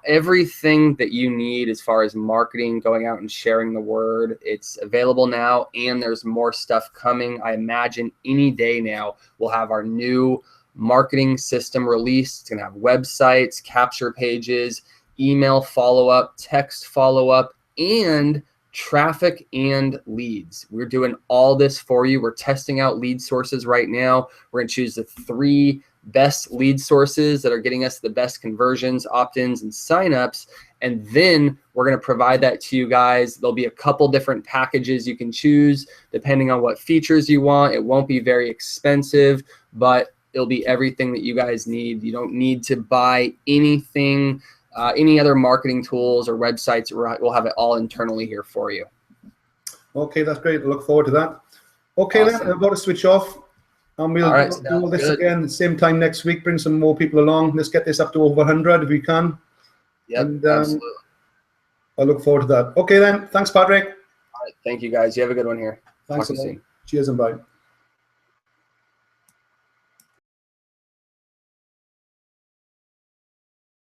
[SPEAKER 2] everything that you need as far as marketing, going out and sharing the word. It's available now, and there's more stuff coming. I imagine any day now we'll have our new marketing system released. It's going to have websites, capture pages, email follow-up, text follow-up, and traffic and leads. We're doing all this for you. We're testing out lead sources right now. We're going to choose the 3 best lead sources that are getting us the best conversions, opt-ins, and signups. And then we're going to provide that to you guys. There'll be a couple different packages you can choose depending on what features you want. It won't be very expensive, but it'll be everything that you guys need. You don't need to buy anything, any other marketing tools or websites. We'll have it all internally here for you.
[SPEAKER 1] Okay, that's great. I look forward to that. Okay,
[SPEAKER 2] Awesome.
[SPEAKER 1] then I've got to switch off. And we'll do all this again at the same time next week. Bring some more people along. Let's get this up to over 100 if we can.
[SPEAKER 2] Yep,
[SPEAKER 1] and,
[SPEAKER 2] absolutely.
[SPEAKER 1] I look forward to that. Okay, then. Thanks, Patrick.
[SPEAKER 2] All right, thank you, guys. You have a good one here.
[SPEAKER 1] Thanks
[SPEAKER 2] Talk to you
[SPEAKER 1] a lot.
[SPEAKER 2] soon.
[SPEAKER 1] Cheers and bye.